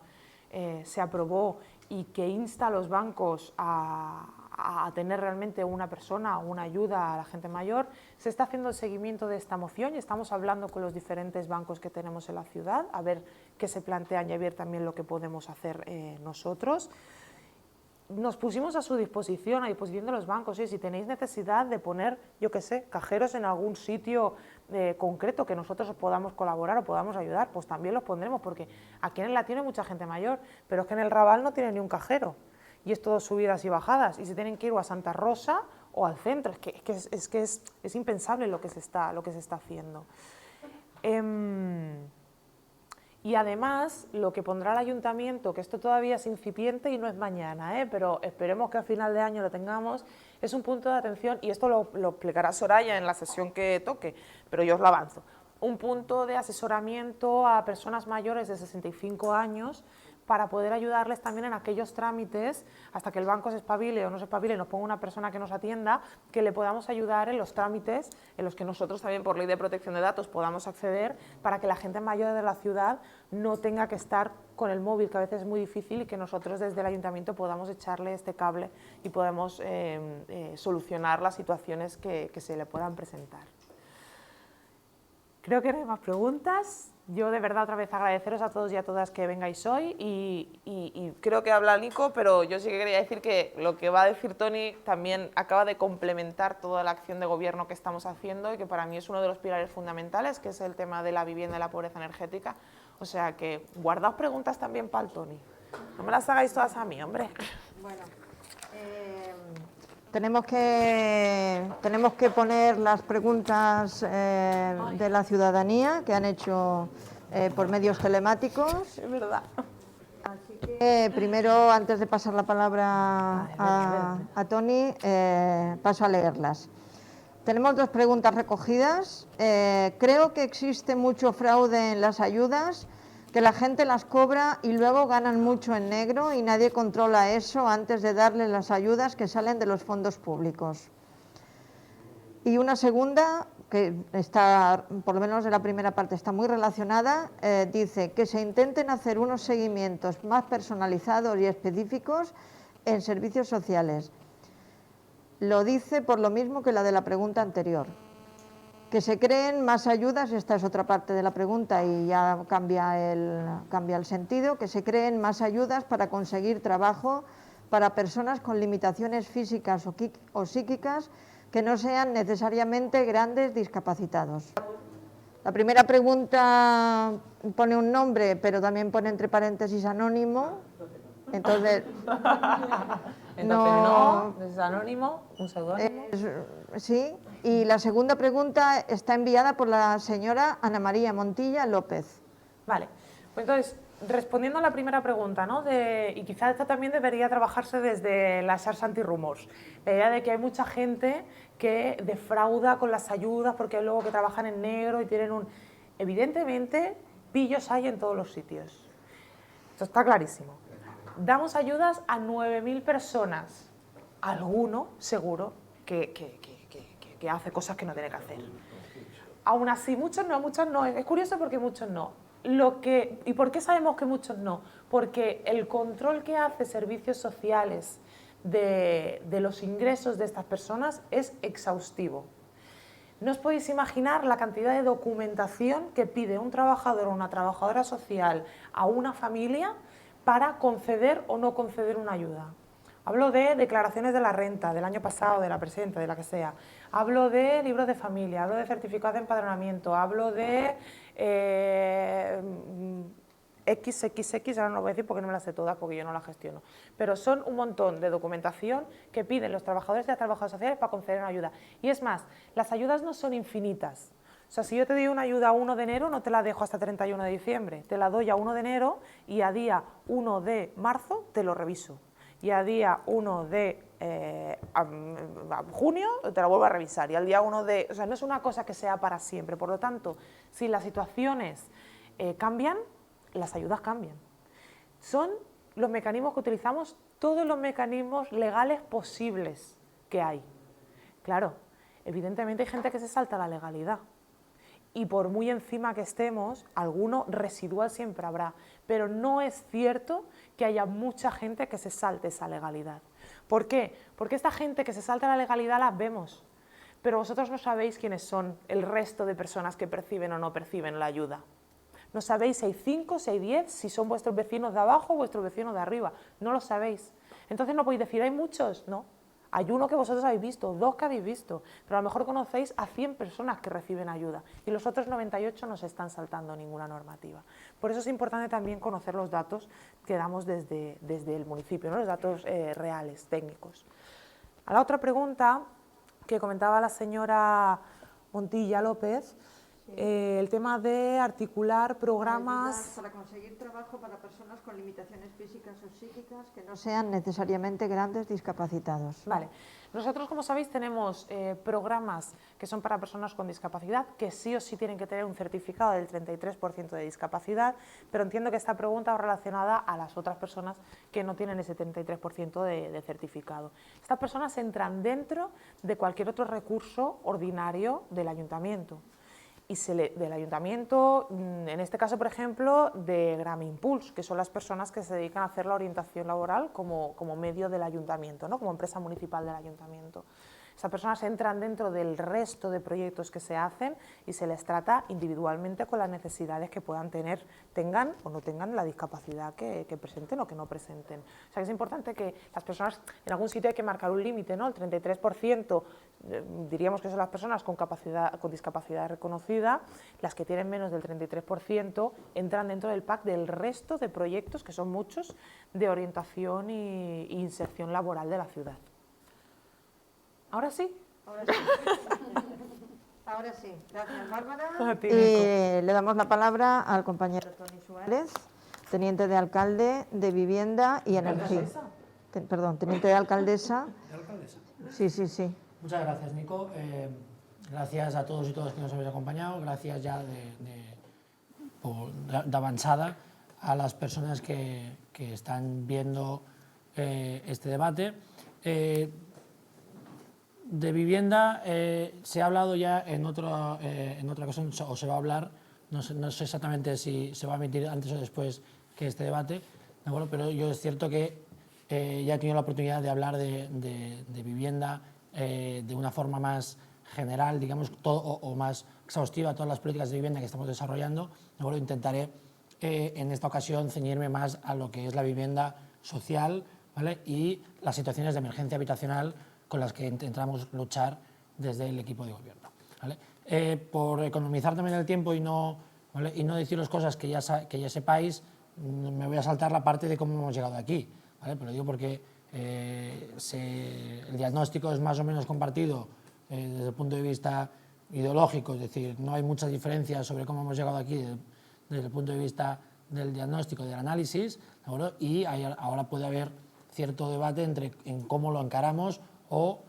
Speaker 8: se aprobó y que insta a los bancos a tener realmente una persona o una ayuda a la gente mayor. Se está haciendo el seguimiento de esta moción y estamos hablando con los diferentes bancos que tenemos en la ciudad, a ver qué se plantean y a ver también lo que podemos hacer nosotros. Nos pusimos a su disposición, a disposición de los bancos, si tenéis necesidad de poner, yo qué sé, cajeros en algún sitio concreto que nosotros podamos colaborar o podamos ayudar, pues también los pondremos, porque aquí en el Latino hay mucha gente mayor, pero es que en el Raval no tiene ni un cajero, y es todo subidas y bajadas, y se tienen que ir o a Santa Rosa o al centro, es impensable lo que se está haciendo. Y además, lo que pondrá el ayuntamiento, que esto todavía es incipiente y no es mañana, pero esperemos que a final de año lo tengamos, es un punto de atención, y esto lo explicará Soraya en la sesión que toque, pero yo os lo avanzo, un punto de asesoramiento a personas mayores de 65 años para poder ayudarles también en aquellos trámites, hasta que el banco se espabile o no se espabile y nos ponga una persona que nos atienda, que le podamos ayudar en los trámites en los que nosotros también por ley de protección de datos podamos acceder, para que la gente mayor de la ciudad no tenga que estar con el móvil, que a veces es muy difícil, y que nosotros desde el ayuntamiento podamos echarle este cable y podemos solucionar las situaciones que se le puedan presentar. Creo que no hay más preguntas. Yo de verdad otra vez agradeceros a todos y a todas que vengáis hoy y creo que habla Nico, pero yo sí que quería decir que lo que va a decir Toni también acaba de complementar toda la acción de gobierno que estamos haciendo y que para mí es uno de los pilares fundamentales, que es el tema de la vivienda y la pobreza energética. O sea que guardaos preguntas también para el Toni. No me las hagáis todas a mí, hombre.
Speaker 7: Bueno, tenemos que poner las preguntas de la ciudadanía que han hecho por medios telemáticos.
Speaker 8: Es verdad.
Speaker 7: Así que primero, antes de pasar la palabra a Toni, paso a leerlas. Tenemos dos preguntas recogidas. Creo que existe mucho fraude en las ayudas, que la gente las cobra y luego ganan mucho en negro y nadie controla eso antes de darle las ayudas que salen de los fondos públicos. Y una segunda, que está, por lo menos de la primera parte, está muy relacionada, dice que se intenten hacer unos seguimientos más personalizados y específicos en servicios sociales. Lo dice por lo mismo que la de la pregunta anterior. Que se creen más ayudas, esta es otra parte de la pregunta y ya cambia el sentido, que se creen más ayudas para conseguir trabajo para personas con limitaciones físicas o psíquicas que no sean necesariamente grandes discapacitados. La primera pregunta pone un nombre, pero también pone entre paréntesis anónimo, entonces...
Speaker 8: no, es anónimo, un seudónimo.
Speaker 7: Sí, y la segunda pregunta está enviada por la señora Ana María Montilla López.
Speaker 8: Vale, pues entonces respondiendo a la primera pregunta, ¿no? Y quizá esto también debería trabajarse desde las xarxa antirrumors, la idea de que hay mucha gente que defrauda con las ayudas porque hay luego que trabajan en negro y tienen un... Evidentemente, pillos hay en todos los sitios. Esto está clarísimo. Damos ayudas a 9.000 personas. Alguno, seguro, que hace cosas que no tiene que hacer. Aún así, muchos no. Es curioso porque muchos no. ¿Y por qué sabemos que muchos no? Porque el control que hace servicios sociales de los ingresos de estas personas es exhaustivo. No os podéis imaginar la cantidad de documentación que pide un trabajador o una trabajadora social a una familia para conceder o no conceder una ayuda. Hablo de declaraciones de la renta del año pasado, de la presente, de la que sea. Hablo de libros de familia, hablo de certificados de empadronamiento, hablo de XXX, ahora no lo voy a decir porque no me las sé todas porque yo no las gestiono. Pero son un montón de documentación que piden los trabajadores y las trabajadoras sociales para conceder una ayuda. Y es más, las ayudas no son infinitas. O sea, si yo te doy una ayuda a 1 de enero, no te la dejo hasta 31 de diciembre. Te la doy a 1 de enero y a día 1 de marzo te lo reviso. Y a día 1 de junio te la vuelvo a revisar. Y al día 1 de... O sea, no es una cosa que sea para siempre. Por lo tanto, si las situaciones cambian, las ayudas cambian. Son los mecanismos que utilizamos, todos los mecanismos legales posibles que hay. Claro, evidentemente hay gente que se salta la legalidad. Y por muy encima que estemos, alguno residual siempre habrá. Pero no es cierto que haya mucha gente que se salte esa legalidad. ¿Por qué? Porque esta gente que se salta la legalidad las vemos, pero vosotros no sabéis quiénes son el resto de personas que perciben o no perciben la ayuda. No sabéis si hay 5, si hay 10, si son vuestros vecinos de abajo o vuestros vecinos de arriba. No lo sabéis. Entonces no podéis decir, ¿hay muchos? No. Hay uno que vosotros habéis visto, 2 que habéis visto, pero a lo mejor conocéis a 100 personas que reciben ayuda y los otros 98 no se están saltando ninguna normativa. Por eso es importante también conocer los datos que damos desde el municipio, ¿no? Los datos reales, técnicos. A la otra pregunta que comentaba la señora Montilla López, el tema de articular programas...
Speaker 7: Para conseguir trabajo para personas con limitaciones físicas o psíquicas que no sean necesariamente grandes discapacitados.
Speaker 8: Vale. Nosotros, como sabéis, tenemos programas que son para personas con discapacidad, que sí o sí tienen que tener un certificado del 33% de discapacidad, pero entiendo que esta pregunta va relacionada a las otras personas que no tienen ese 33% de certificado. Estas personas entran dentro de cualquier otro recurso ordinario del ayuntamiento. Y del ayuntamiento, en este caso, por ejemplo, de Gram Impulse, que son las personas que se dedican a hacer la orientación laboral como medio del ayuntamiento, ¿no? Como empresa municipal del ayuntamiento. Estas personas entran dentro del resto de proyectos que se hacen y se les trata individualmente con las necesidades que puedan tener, tengan o no tengan la discapacidad que presenten o que no presenten. O sea, que es importante que las personas, en algún sitio hay que marcar un límite, ¿no? El 33%, diríamos que son las personas con discapacidad reconocida, las que tienen menos del 33% entran dentro del pack del resto de proyectos, que son muchos, de orientación e inserción laboral de la ciudad. ¿Ahora sí?
Speaker 7: Ahora sí. Ahora sí. Gracias, Bárbara. Le damos la palabra al compañero Toni Suárez, teniente de alcalde de Vivienda y Energía. Perdón, teniente de alcaldesa.
Speaker 12: ¿De alcaldesa?
Speaker 7: Sí, sí, sí.
Speaker 12: Muchas gracias, Nico. Gracias a todos y todas que nos habéis acompañado. Gracias ya de avanzada a las personas que están viendo este debate. De vivienda se ha hablado ya en otra ocasión, o se va a hablar, no sé exactamente si se va a emitir antes o después que este debate, ¿de acuerdo? Pero yo es cierto que ya he tenido la oportunidad de hablar de vivienda de una forma más general, digamos, o más exhaustiva, todas las políticas de vivienda que estamos desarrollando. ¿De acuerdo? Intentaré en esta ocasión ceñirme más a lo que es la vivienda social, ¿vale? Y las situaciones de emergencia habitacional con las que intentamos luchar desde el equipo de gobierno, ¿vale? Por economizar también el tiempo y no deciros cosas que ya sepáis, me voy a saltar la parte de cómo hemos llegado aquí, ¿vale? Pero digo porque el diagnóstico es más o menos compartido desde el punto de vista ideológico, es decir, no hay muchas diferencias sobre cómo hemos llegado aquí desde el punto de vista del diagnóstico, del análisis, ¿de acuerdo? Y ahora puede haber cierto debate en cómo lo encaramos o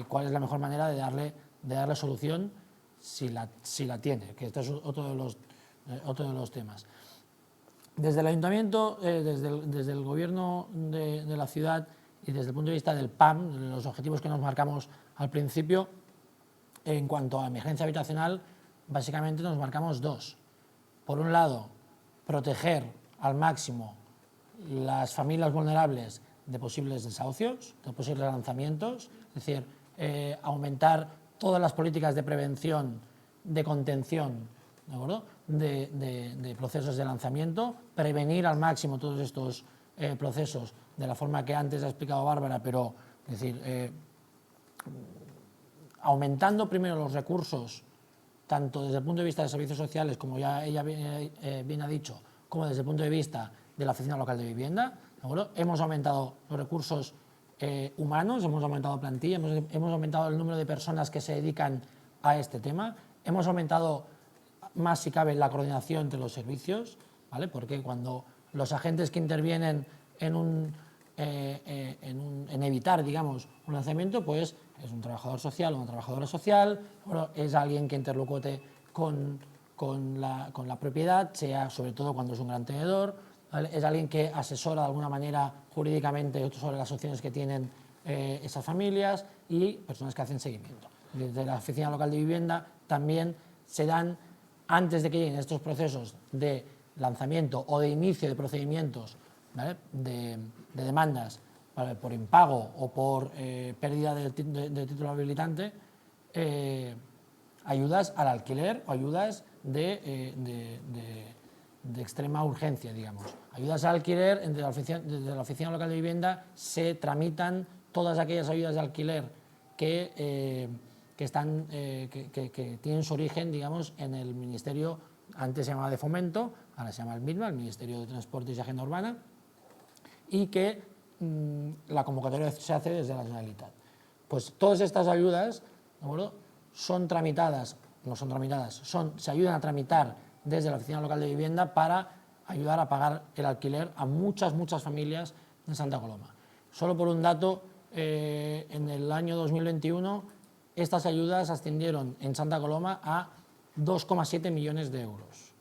Speaker 12: cuál es la mejor manera de darle solución si la tiene, que este es otro de los temas. Desde el ayuntamiento, desde el gobierno de la ciudad y desde el punto de vista del PAM, los objetivos que nos marcamos al principio, en cuanto a emergencia habitacional, básicamente nos marcamos dos. Por un lado, proteger al máximo las familias vulnerables de posibles desahucios, de posibles lanzamientos, es decir, aumentar todas las políticas de prevención, de contención, ¿de acuerdo?, de procesos de lanzamiento, prevenir al máximo todos estos procesos de la forma que antes ha explicado Bárbara, pero es decir, aumentando primero los recursos, tanto desde el punto de vista de servicios sociales, como ya ella bien ha dicho, como desde el punto de vista de la Oficina Local de Vivienda, ¿de acuerdo? Hemos aumentado los recursos humanos, hemos aumentado plantilla, hemos aumentado el número de personas que se dedican a este tema, hemos aumentado más, si cabe, la coordinación entre los servicios, ¿vale? Porque cuando los agentes que intervienen en evitar, digamos, un lanzamiento, pues es un trabajador social o una trabajadora social, bueno, es alguien que interlocute con la propiedad, sea sobre todo cuando es un gran tenedor, ¿vale? Es alguien que asesora de alguna manera jurídicamente sobre las opciones que tienen esas familias y personas que hacen seguimiento. Desde la Oficina Local de Vivienda también se dan, antes de que lleguen estos procesos de lanzamiento o de inicio de procedimientos, ¿vale?, de demandas, ¿vale?, por impago o por pérdida de título habilitante, ayudas al alquiler o ayudas de extrema urgencia, digamos. Ayudas al alquiler, desde la Oficina Local de Vivienda se tramitan todas aquellas ayudas de alquiler que tienen su origen, digamos, en el Ministerio, antes se llamaba de Fomento, ahora se llama el MITMA, el Ministerio de Transportes y Agenda Urbana, y que la convocatoria se hace desde la Generalitat. Pues todas estas ayudas, ¿de acuerdo?, son tramitadas, no son tramitadas, se ayudan a tramitar desde la Oficina Local de Vivienda para ayudar a pagar el alquiler a muchas familias de Santa Coloma. Solo por un dato, en el año 2021 estas ayudas ascendieron en Santa Coloma a 2,7 millones de euros.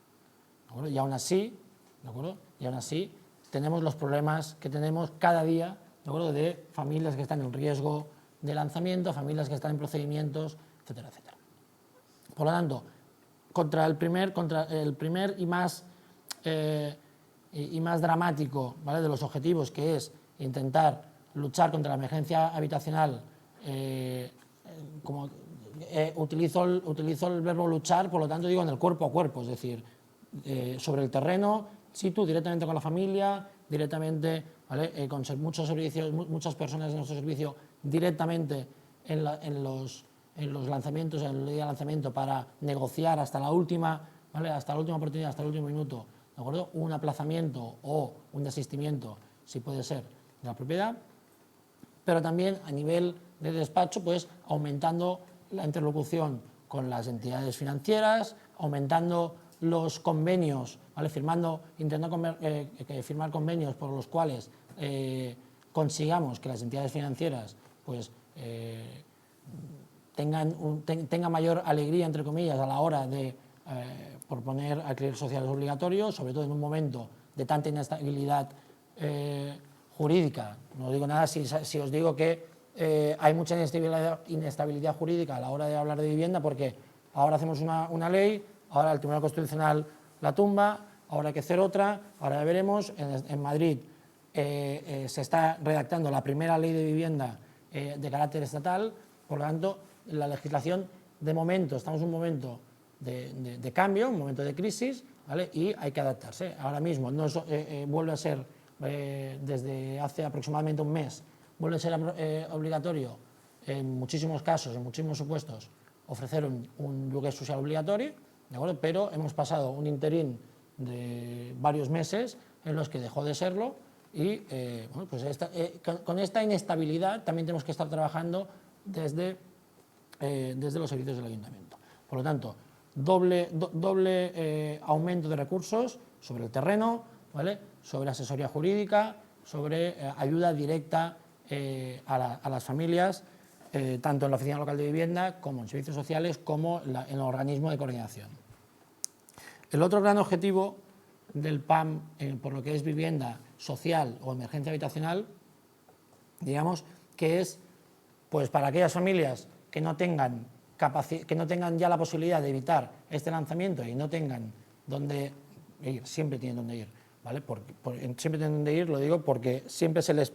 Speaker 12: ¿De acuerdo? Y aún así, ¿de acuerdo?, y aún así tenemos los problemas que tenemos cada día, ¿de acuerdo?, de familias que están en riesgo de lanzamiento, familias que están en procedimientos, etcétera, etcétera. Por lo tanto, contra el primer y más dramático, ¿vale?, de los objetivos, que es intentar luchar contra la emergencia habitacional, utilizo el verbo luchar, por lo tanto digo en el cuerpo a cuerpo, es decir, sobre el terreno, situ, directamente con la familia, directamente, ¿vale?, con muchos servicios, muchas personas de nuestro servicio directamente en los lanzamientos, en el día de lanzamiento, para negociar hasta la última, ¿vale?, hasta la última oportunidad, hasta el último minuto, ¿de acuerdo?, un aplazamiento o un desistimiento, si puede ser, de la propiedad, pero también a nivel de despacho, pues aumentando la interlocución con las entidades financieras, aumentando los convenios, ¿vale?, intentando firmar convenios por los cuales consigamos que las entidades financieras, pues, tengan mayor alegría, entre comillas, a la hora de proponer alquileres sociales obligatorios, sobre todo en un momento de tanta inestabilidad jurídica. No digo nada si os digo que hay mucha inestabilidad jurídica a la hora de hablar de vivienda, porque ahora hacemos una ley, ahora el Tribunal Constitucional la tumba, ahora hay que hacer otra, ahora ya veremos. En Madrid se está redactando la primera ley de vivienda de carácter estatal, por lo tanto, la legislación, de momento, estamos en un momento de cambio, un momento de crisis, ¿vale?, y hay que adaptarse. Ahora mismo vuelve a ser, desde hace aproximadamente un mes, vuelve a ser obligatorio en muchísimos casos, en muchísimos supuestos, ofrecer un lugar social obligatorio, ¿de acuerdo?, pero hemos pasado un interín de varios meses en los que dejó de serlo y bueno, pues con esta inestabilidad también tenemos que estar trabajando desde los servicios del ayuntamiento. Por lo tanto, doble aumento de recursos, sobre el terreno, ¿vale? Sobre asesoría jurídica, sobre ayuda directa a las familias, tanto en la Oficina Local de Vivienda como en Servicios Sociales, como en el organismo de coordinación. El otro gran objetivo del PAM, por lo que es vivienda social o emergencia habitacional, digamos, que es pues para aquellas familias que no tengan ya la posibilidad de evitar este lanzamiento y no tengan dónde ir, siempre tienen dónde ir, ¿vale? Siempre tienen dónde ir, lo digo porque siempre se les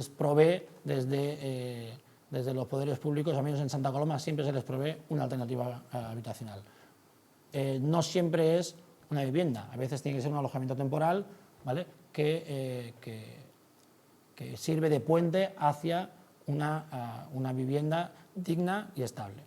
Speaker 12: provee desde los poderes públicos, al menos en Santa Coloma, siempre se les provee una alternativa habitacional. No siempre es una vivienda, a veces tiene que ser un alojamiento temporal, ¿vale? que sirve de puente hacia una vivienda digna y estable.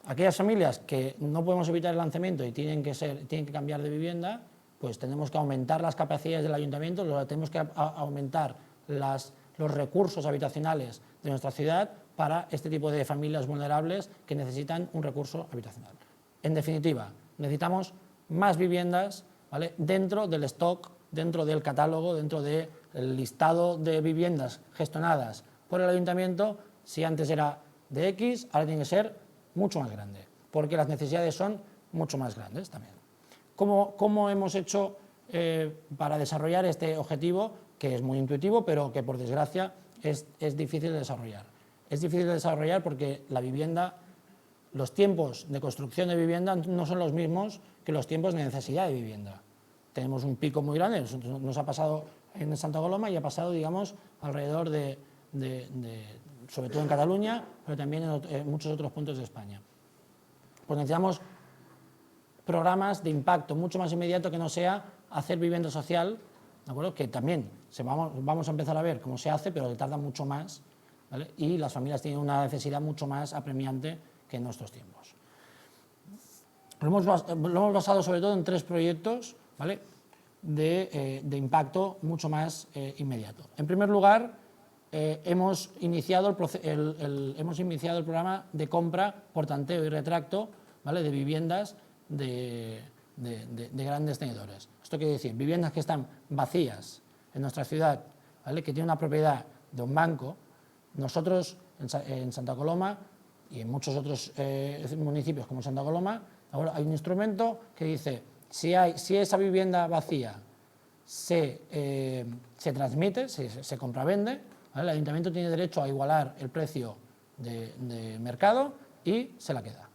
Speaker 12: Aquellas familias que no podemos evitar el lanzamiento y tienen que cambiar de vivienda, pues tenemos que aumentar las capacidades del ayuntamiento, tenemos que aumentar los recursos habitacionales de nuestra ciudad para este tipo de familias vulnerables que necesitan un recurso habitacional. En definitiva, necesitamos más viviendas, ¿vale? Dentro del stock, dentro del catálogo, dentro del listado de viviendas gestionadas por el ayuntamiento. Si antes era de X, ahora tiene que ser mucho más grande, porque las necesidades son mucho más grandes también. ¿Cómo hemos hecho para desarrollar este objetivo, que es muy intuitivo, pero que por desgracia es difícil de desarrollar? Es difícil de desarrollar porque la vivienda, los tiempos de construcción de vivienda no son los mismos que los tiempos de necesidad de vivienda. Tenemos un pico muy grande, nos ha pasado en Santa Coloma y ha pasado, digamos, alrededor sobre todo en Cataluña, pero también en muchos otros puntos de España. Pues necesitamos programas de impacto mucho más inmediato que no sea hacer vivienda social, ¿de acuerdo? Que también vamos a empezar a ver cómo se hace, pero tarda mucho más, ¿vale? Y las familias tienen una necesidad mucho más apremiante que en nuestros tiempos. Lo hemos basado sobre todo en 3 proyectos, ¿vale? de impacto mucho más inmediato. En primer lugar, hemos iniciado el programa de compra por tanteo y retracto, ¿vale? De viviendas de grandes tenedores. Esto quiere decir, viviendas que están vacías en nuestra ciudad, ¿vale? Que tienen una propiedad de un banco. Nosotros en Santa Coloma y en muchos otros municipios como Santa Coloma, ahora hay un instrumento que dice, si esa vivienda vacía se transmite, se compra-vende, ¿vale? El ayuntamiento tiene derecho a igualar el precio de mercado y se la queda.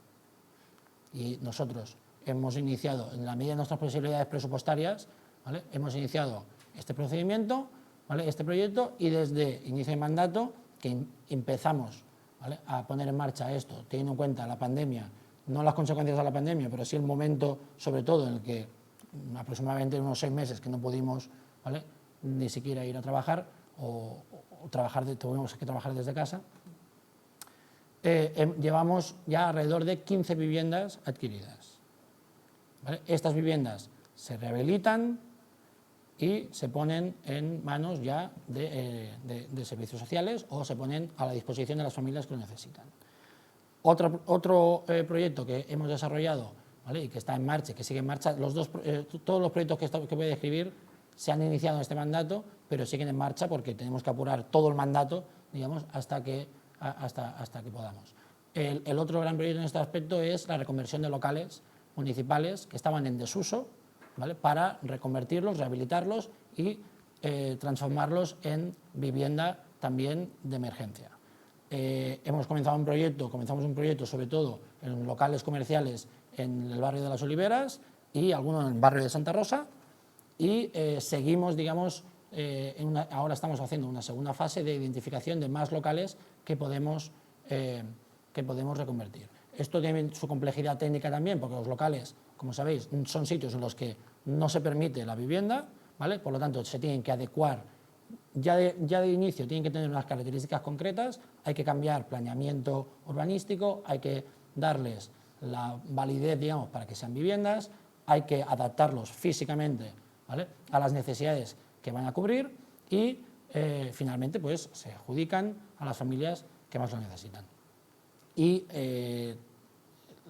Speaker 12: Y nosotros hemos iniciado, en la medida de nuestras posibilidades presupuestarias, ¿vale? Hemos iniciado este procedimiento, ¿vale? Este proyecto, y desde inicio de mandato que empezamos, ¿vale? A poner en marcha esto, teniendo en cuenta la pandemia, no las consecuencias de la pandemia, pero sí el momento, sobre todo, en el que aproximadamente unos 6 meses que no pudimos, ¿vale? Ni siquiera ir a trabajar o tuvimos que trabajar desde casa. Llevamos ya alrededor de 15 viviendas adquiridas, ¿vale? Estas viviendas se rehabilitan y se ponen en manos ya de servicios sociales o se ponen a la disposición de las familias que lo necesitan. Otro proyecto que hemos desarrollado, ¿vale? Y que está en marcha, que sigue en marcha, todos los proyectos que voy a describir se han iniciado en este mandato, pero siguen en marcha porque tenemos que apurar todo el mandato, digamos, hasta que podamos. El otro gran proyecto en este aspecto es la reconversión de locales municipales que estaban en desuso, ¿vale? Para reconvertirlos, rehabilitarlos y transformarlos en vivienda también de emergencia. Comenzamos un proyecto sobre todo en locales comerciales en el barrio de Las Oliveras y algunos en el barrio de Santa Rosa, y seguimos, digamos, ahora estamos haciendo una segunda fase de identificación de más locales que podemos reconvertir. Esto tiene su complejidad técnica también, porque los locales, como sabéis, son sitios en los que no se permite la vivienda, ¿vale? Por lo tanto, se tienen que adecuar, ya de inicio tienen que tener unas características concretas, hay que cambiar planeamiento urbanístico, hay que darles la validez, digamos, para que sean viviendas, hay que adaptarlos físicamente, ¿vale? A las necesidades que van a cubrir y finalmente pues se adjudican a las familias que más lo necesitan. Y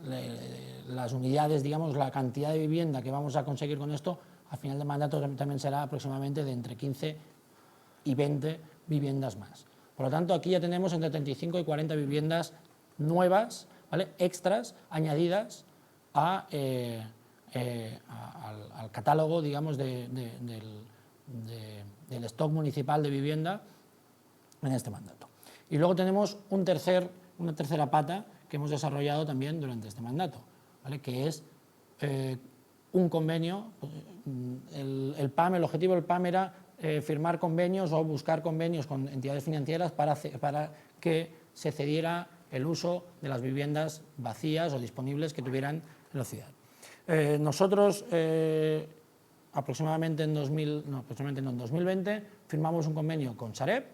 Speaker 12: las unidades, digamos, la cantidad de vivienda que vamos a conseguir con esto, al final del mandato también será aproximadamente de entre 15 y 20 viviendas más. Por lo tanto, aquí ya tenemos entre 35 y 40 viviendas nuevas, ¿vale?, extras, añadidas al catálogo, digamos, del stock municipal de vivienda en este mandato. Y luego tenemos una tercera pata que hemos desarrollado también durante este mandato, ¿vale?, que es un convenio. El PAM, el objetivo del PAM era firmar convenios o buscar convenios con entidades financieras para que se cediera el uso de las viviendas vacías o disponibles que tuvieran en la ciudad. Nosotros aproximadamente en 2020 firmamos un convenio con Sareb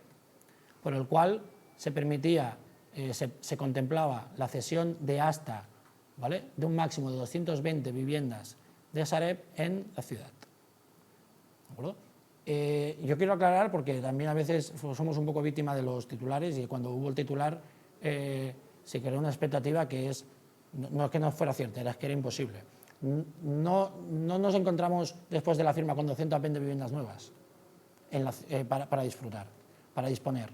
Speaker 12: por el cual se permitía, se contemplaba la cesión de hasta, ¿vale?, de un máximo de 220 viviendas de Sareb en la ciudad. ¿De acuerdo? Yo quiero aclarar, porque también a veces somos un poco víctima de los titulares, y cuando hubo el titular se creó una expectativa que no es que no fuera cierta, era que era imposible. No nos encontramos después de la firma con 220 viviendas nuevas para disfrutar, para disponer,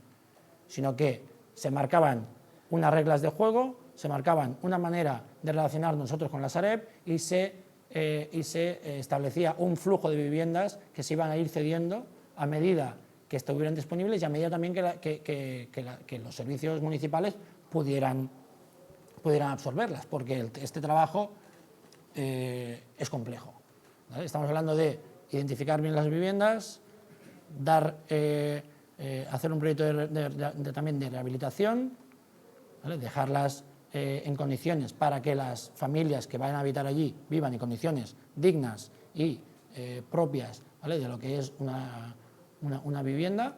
Speaker 12: sino que se marcaban unas reglas de juego, se marcaban una manera de relacionar nosotros con la Sareb y se establecía un flujo de viviendas que se iban a ir cediendo a medida que estuvieran disponibles y a medida también que los servicios municipales pudieran absorberlas, porque este trabajo es complejo, ¿vale? Estamos hablando de identificar bien las viviendas, hacer un proyecto también de rehabilitación, ¿vale?, dejarlas en condiciones para que las familias que vayan a habitar allí vivan en condiciones dignas y propias, ¿vale?, de lo que es una vivienda,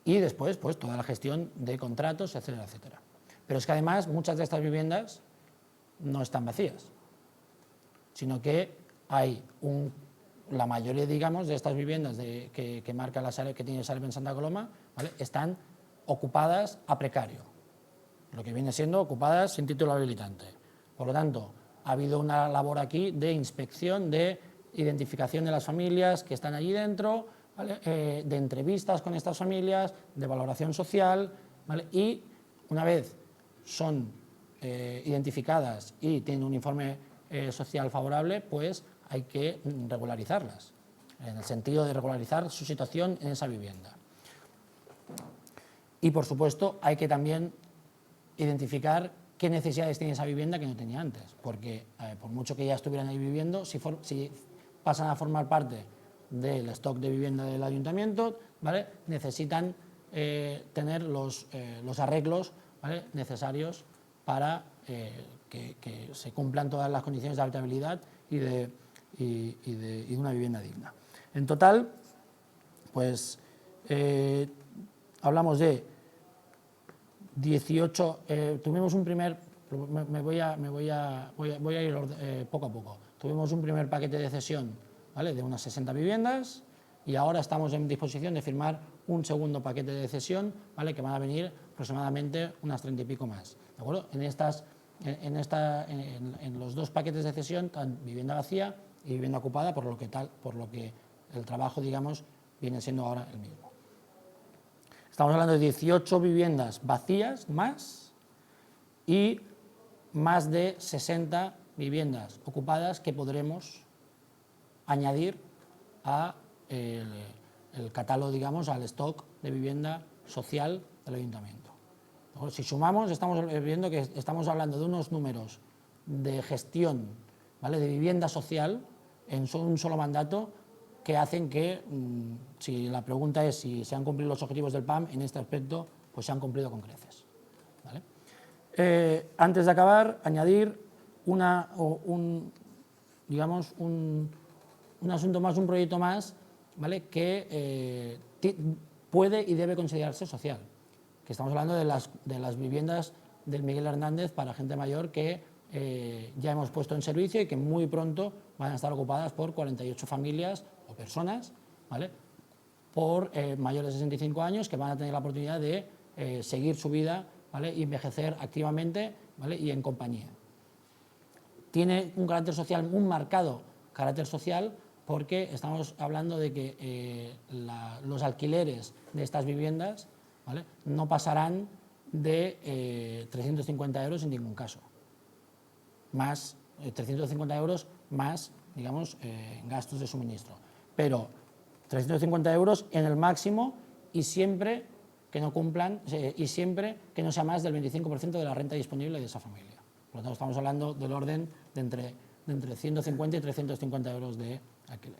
Speaker 12: y después pues toda la gestión de contratos, etcétera, etcétera. Pero es que además muchas de estas viviendas no están vacías, sino que hay la mayoría, digamos, de estas viviendas que marca la Sareb, que tiene Sareb en Santa Coloma, ¿vale?, están ocupadas a precario, lo que viene siendo ocupadas sin título habilitante. Por lo tanto, ha habido una labor aquí de inspección, de identificación de las familias que están allí dentro, ¿vale?, de entrevistas con estas familias, de valoración social, ¿vale?, y una vez son identificadas y tienen un informe social favorable, pues hay que regularizarlas, en el sentido de regularizar su situación en esa vivienda. Y por supuesto hay que también identificar qué necesidades tiene esa vivienda que no tenía antes, porque por mucho que ya estuvieran ahí viviendo, si pasan a formar parte del stock de vivienda del ayuntamiento, ¿vale?, necesitan tener los arreglos, ¿vale?, necesarios para que se cumplan todas las condiciones de habitabilidad y de una vivienda digna. En total, pues hablamos de 18, tuvimos un primer, voy a ir poco a poco. Tuvimos un primer paquete de cesión, ¿vale?, de unas 60 viviendas, y ahora estamos en disposición de firmar un segundo paquete de cesión, ¿vale?, que van a venir aproximadamente unas 30 y pico más, ¿de acuerdo? En los dos paquetes de cesión están vivienda vacía y vivienda ocupada, por lo que el trabajo, digamos, viene siendo ahora el mismo. Estamos hablando de 18 viviendas vacías más y más de 60 viviendas ocupadas que podremos añadir a el catálogo, digamos, al stock de vivienda social del ayuntamiento. Si sumamos, estamos viendo que estamos hablando de unos números de gestión, ¿vale?, de vivienda social en un solo mandato, que hacen que, si la pregunta es si se han cumplido los objetivos del PAM, en este aspecto pues se han cumplido con creces, ¿vale? Antes de acabar, añadir un asunto más, un proyecto más, ¿vale?, que puede y debe considerarse social, que estamos hablando de las viviendas del Miguel Hernández para gente mayor que ya hemos puesto en servicio y que muy pronto van a estar ocupadas por 48 familias o personas, ¿vale?, por mayores de 65 años, que van a tener la oportunidad de seguir su vida, ¿vale?, y envejecer activamente ¿vale? Y en compañía. Tiene un carácter social, un marcado carácter social, porque estamos hablando de que los alquileres de estas viviendas, ¿vale?, no pasarán de 350 euros en ningún caso. Más 350 euros más, digamos, gastos de suministro. Pero 350 euros en el máximo y siempre que no cumplan, y siempre que no sea más del 25% de la renta disponible de esa familia. Por lo tanto, estamos hablando del orden de entre 150 y 350 euros de alquiler.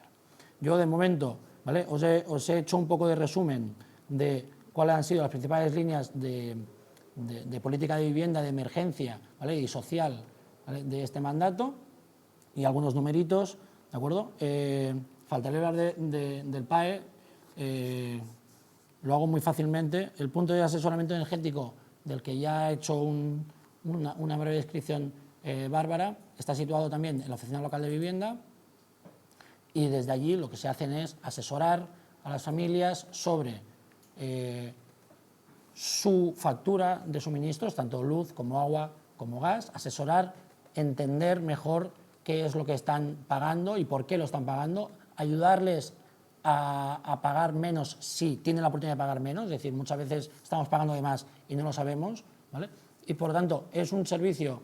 Speaker 12: Yo, de momento, ¿vale?, os he hecho un poco de resumen de cuáles han sido las principales líneas de política de vivienda, de emergencia, ¿vale?, y social, ¿vale?, de este mandato, y algunos numeritos, ¿de acuerdo? Faltaría hablar del PAE, lo hago muy fácilmente. El punto de asesoramiento energético, del que ya ha hecho una breve descripción Bárbara, está situado también en la Oficina Local de Vivienda, y desde allí lo que se hacen es asesorar a las familias sobre su factura de suministros, tanto luz como agua como gas, asesorar, entender mejor qué es lo que están pagando y por qué lo están pagando, ayudarles a pagar menos si tienen la oportunidad de pagar menos, es decir, muchas veces estamos pagando de más y no lo sabemos, ¿vale? Y por lo tanto es un servicio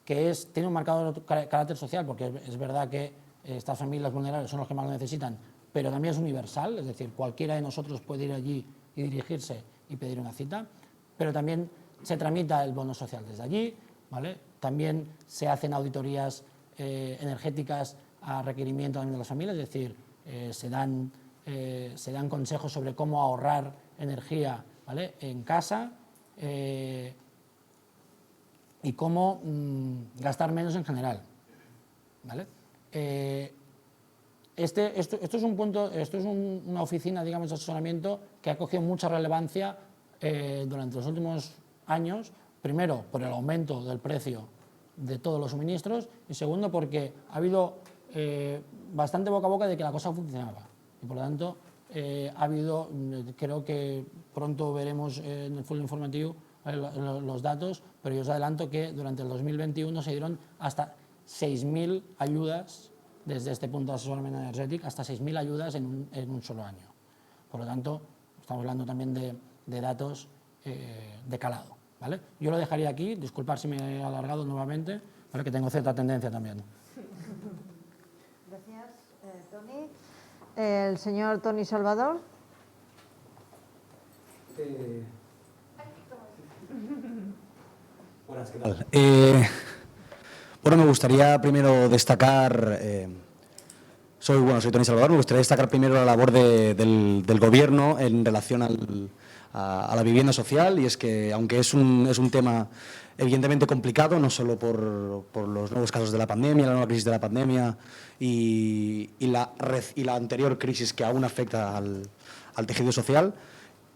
Speaker 12: que tiene un marcado carácter social, porque es verdad que estas familias vulnerables son los que más lo necesitan, pero también es universal, es decir, cualquiera de nosotros puede ir allí y dirigirse y pedir una cita, pero también se tramita el bono social desde allí, ¿vale? También se hacen auditorías energéticas a requerimiento también de las familias, es decir, se dan consejos sobre cómo ahorrar energía, ¿vale?, en casa, y cómo gastar menos en general, ¿vale? Esto es un punto, esto es una oficina, digamos, de asesoramiento que ha cogido mucha relevancia durante los últimos años, primero por el aumento del precio de todos los suministros y segundo porque ha habido bastante boca a boca de que la cosa funcionaba y por lo tanto ha habido, creo que pronto veremos en el foro informativo los datos, pero yo os adelanto que durante el 2021 se dieron hasta 6.000 ayudas desde este punto de asesoramiento energético, hasta 6.000 ayudas en un solo año. Por lo tanto, estamos hablando también de datos de calado, ¿vale? Yo lo dejaría aquí, disculpad si me he alargado nuevamente, ¿vale?, que tengo cierta tendencia también.
Speaker 7: Gracias, Toni. El señor Toni Salvador.
Speaker 13: Buenas, ¿qué tal? Bueno, me gustaría primero destacar, soy Toni Salvador, me gustaría destacar primero la labor del Gobierno en relación a la vivienda social, y es que aunque es un tema evidentemente complicado, no solo por los nuevos casos de la pandemia, la nueva crisis de la pandemia y la anterior crisis que aún afecta al tejido social,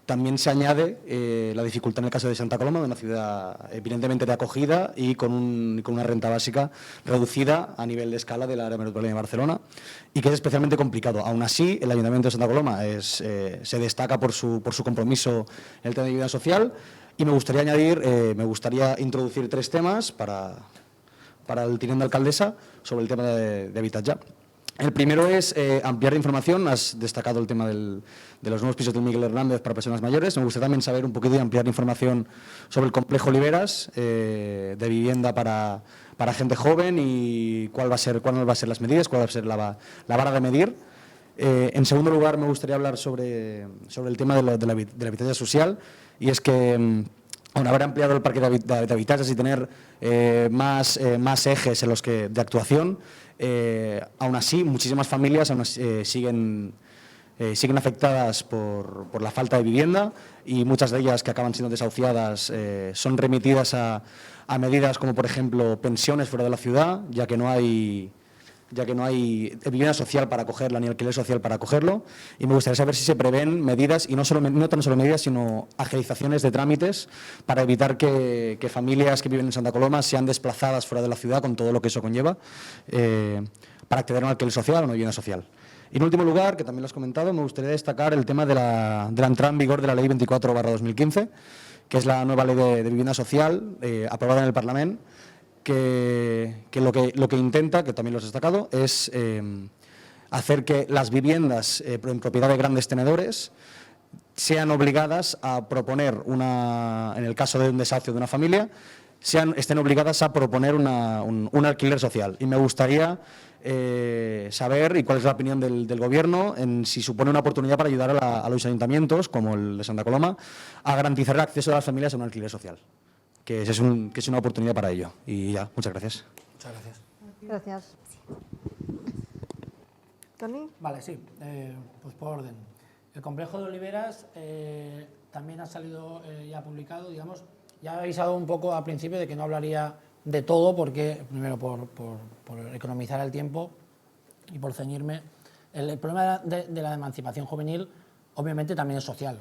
Speaker 13: también se añade la dificultad en el caso de Santa Coloma, de una ciudad evidentemente de acogida y con una renta básica reducida a nivel de escala del área metropolitana de Barcelona y que es especialmente complicado. Aún así, el Ayuntamiento de Santa Coloma se destaca por su compromiso en el tema de vivienda social y me gustaría introducir 3 temas para el tinent d'alcaldessa sobre el tema de habitatge. El primero es ampliar la información. Has destacado el tema de los nuevos pisos del Miguel Hernández para personas mayores. Me gustaría también saber un poquito y ampliar información sobre el complejo Oliveras de vivienda para gente joven y cuáles van a ser las medidas, cuál va a ser la vara de medir. En segundo lugar, me gustaría hablar sobre el tema del habitatge social, y es que aun haber ampliado el parque de habitatges y tener más ejes en los que de actuación, aún así muchísimas familias siguen afectadas por la falta de vivienda y muchas de ellas que acaban siendo desahuciadas son remitidas a medidas como por ejemplo pensiones fuera de la ciudad, ya que no hay vivienda social para acogerla ni alquiler social para acogerlo, y me gustaría saber si se prevén medidas, y no tan solo medidas, sino agilizaciones de trámites para evitar que familias que viven en Santa Coloma sean desplazadas fuera de la ciudad con todo lo que eso conlleva para acceder a un alquiler social o una vivienda social. Y en último lugar, que también lo has comentado, me gustaría destacar el tema de la entrada en vigor de la Ley 24/2015, que es la nueva ley de vivienda social, aprobada en el Parlament, que lo que intenta, que también lo has destacado, es hacer que las viviendas en propiedad de grandes tenedores sean obligadas a proponer en el caso de un desahucio de una familia, estén obligadas a proponer un alquiler social. Y me gustaría saber, y cuál es la opinión del Gobierno, en si supone una oportunidad para ayudar a los ayuntamientos, como el de Santa Coloma, a garantizar el acceso de las familias a un alquiler social, que es una oportunidad para ello. Y ya, muchas gracias.
Speaker 12: Muchas gracias.
Speaker 7: Gracias. ¿Toni?
Speaker 12: Vale, sí. Pues por orden. El complejo de Oliveras también ha salido ya publicado, digamos. Ya he avisado un poco al principio de que no hablaría de todo, porque primero por economizar el tiempo y por ceñirme. El problema de la emancipación juvenil obviamente también es social.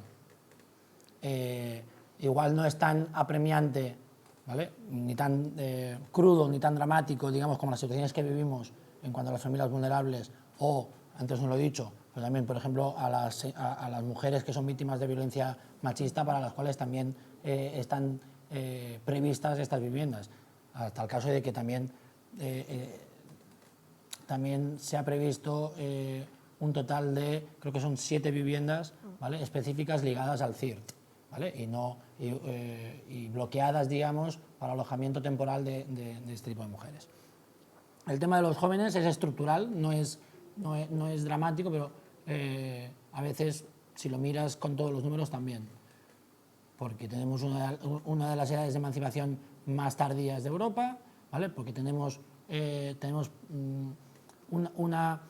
Speaker 12: Igual no es tan apremiante, ¿vale?, ni tan crudo, ni tan dramático, digamos, como las situaciones que vivimos en cuanto a las familias vulnerables o, antes no lo he dicho, pero también, por ejemplo, a las mujeres que son víctimas de violencia machista, para las cuales también están previstas estas viviendas, hasta el caso de que también se ha previsto un total de, creo que son 7 viviendas, ¿vale?, específicas ligadas al CIRT, ¿vale?, y bloqueadas, digamos, para alojamiento temporal de este tipo de mujeres. El tema de los jóvenes es estructural, no es dramático, pero a veces, si lo miras con todos los números, también, porque tenemos una de las edades de emancipación más tardías de Europa, ¿vale?, porque tenemos una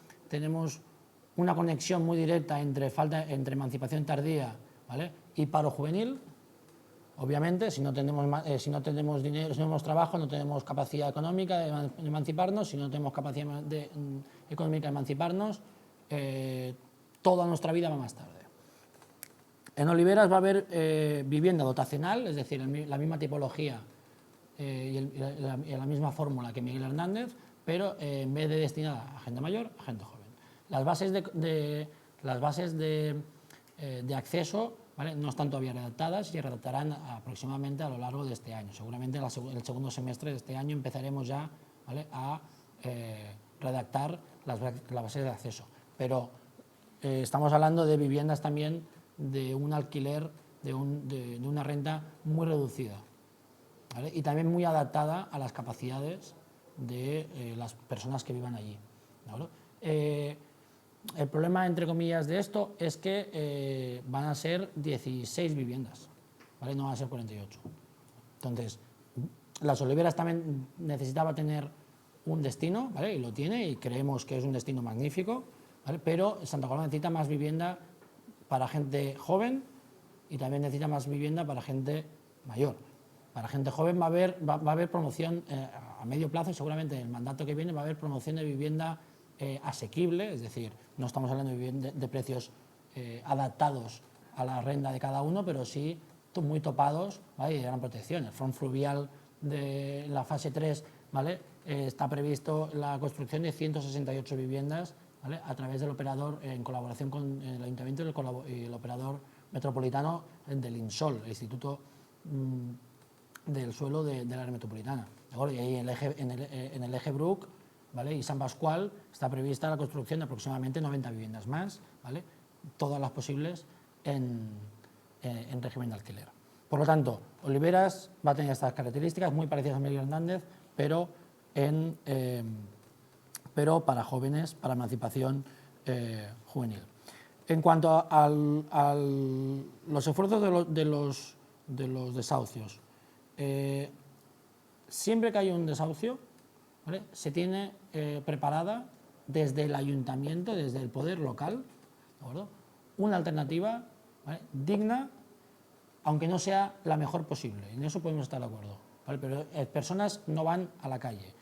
Speaker 12: conexión muy directa entre emancipación tardía, ¿vale?, y paro juvenil. Obviamente, si no tenemos dinero, si no tenemos trabajo, no tenemos capacidad económica de emanciparnos. Si no tenemos capacidad económica de emanciparnos, toda nuestra vida va más tarde. En Oliveras va a haber vivienda dotacional, es decir, la misma tipología y la misma fórmula que Miguel Hernández, pero en vez de destinada a gente mayor, a gente joven. Las bases de acceso, ¿vale?, no están todavía redactadas, y se redactarán aproximadamente a lo largo de este año. Seguramente el segundo semestre de este año empezaremos ya, ¿vale?, a redactar las bases de acceso. Pero estamos hablando de viviendas también de un alquiler, de una renta muy reducida, ¿vale?, y también muy adaptada a las capacidades de las personas que vivan allí, ¿vale? El problema, entre comillas, de esto es que van a ser 16 viviendas, ¿vale?, no van a ser 48. Entonces, Las Oliveras también necesitaba tener un destino, ¿vale?, y lo tiene, y creemos que es un destino magnífico, ¿vale?, pero Santa Coloma necesita más vivienda para gente joven y también necesita más vivienda para gente mayor. Para gente joven va a haber promoción a medio plazo, y seguramente en el mandato que viene va a haber promoción de vivienda asequible, es decir, no estamos hablando de precios adaptados a la renta de cada uno, pero sí muy topados, ¿vale?, y de gran protección. El front fluvial de la fase 3, ¿vale?, está previsto la construcción de 168 viviendas, ¿vale?, a través del operador, en colaboración con el Ayuntamiento y el operador metropolitano del INSOL, el Instituto del Suelo del área metropolitana. Y ahí en el eje Bruc, ¿vale?, y San Pascual está prevista la construcción de aproximadamente 90 viviendas más, ¿vale?, todas las posibles en régimen de alquiler. Por lo tanto, Oliveras va a tener estas características muy parecidas a Miguel Hernández, pero para jóvenes, para emancipación juvenil. En cuanto a los esfuerzos de los desahucios, siempre que hay un desahucio, ¿vale?, se tiene preparada desde el ayuntamiento, desde el poder local, ¿de acuerdo?, una alternativa, ¿vale?, digna, aunque no sea la mejor posible. En eso podemos estar de acuerdo, ¿vale?, pero personas no van a la calle.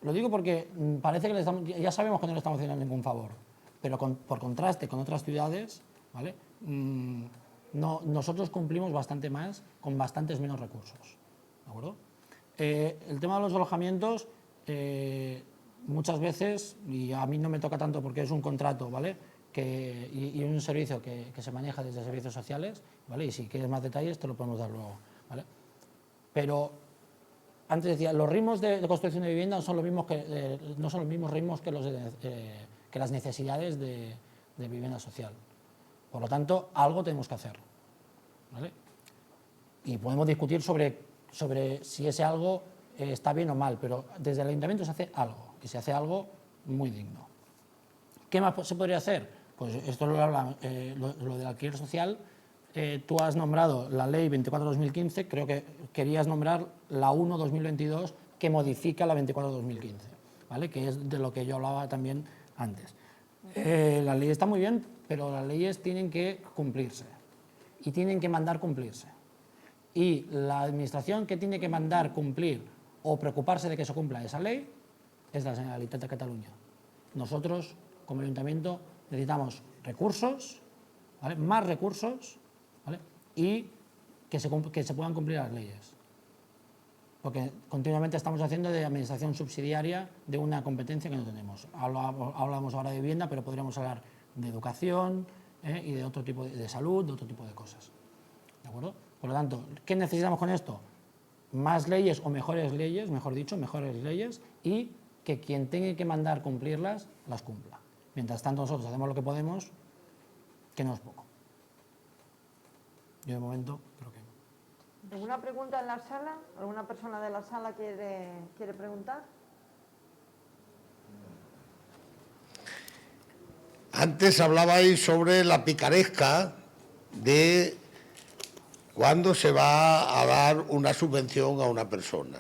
Speaker 12: Lo digo porque parece que ya sabemos que no le estamos haciendo ningún favor, pero por contraste con otras ciudades, ¿vale?, nosotros cumplimos bastante más con bastantes menos recursos, ¿de acuerdo? El tema de los alojamientos, muchas veces, y a mí no me toca tanto porque es un contrato, ¿vale?, y un servicio que se maneja desde servicios sociales, ¿vale? Y si quieres más detalles te lo podemos dar luego, ¿vale? Pero antes decía, los ritmos de construcción de vivienda no son los mismos ritmos que las necesidades de vivienda social. Por lo tanto, algo tenemos que hacer, ¿vale? Y podemos discutir sobre si ese algo está bien o mal, pero desde el ayuntamiento se hace algo, y se hace algo muy digno. ¿Qué más se podría hacer? Pues esto lo del alquiler social. Tú has nombrado la ley 24/2015, creo que querías nombrar la 1/2022 que modifica la 24/2015, ¿vale? Que es de lo que yo hablaba también antes. La ley está muy bien, pero las leyes tienen que cumplirse y tienen que mandar cumplirse. Y la administración que tiene que mandar cumplir o preocuparse de que se cumpla esa ley es la Generalitat de Cataluña. Nosotros, como ayuntamiento, necesitamos recursos, ¿vale? Más recursos, ¿vale? Y que se puedan cumplir las leyes. Porque continuamente estamos haciendo de administración subsidiaria de una competencia que no tenemos. Hablamos ahora de vivienda, pero podríamos hablar de educación y de otro tipo de salud, de otro tipo de cosas. ¿De acuerdo? Por lo tanto, ¿qué necesitamos con esto? Más leyes o mejores leyes, mejor dicho, mejores leyes, y que quien tenga que mandar cumplirlas, las cumpla. Mientras tanto nosotros hacemos lo que podemos, que no es poco. Yo de momento creo que...
Speaker 7: ¿Alguna pregunta en la sala? ¿Alguna persona de la sala quiere preguntar?
Speaker 10: Antes hablabais sobre la picaresca de cuándo se va a dar una subvención a una persona.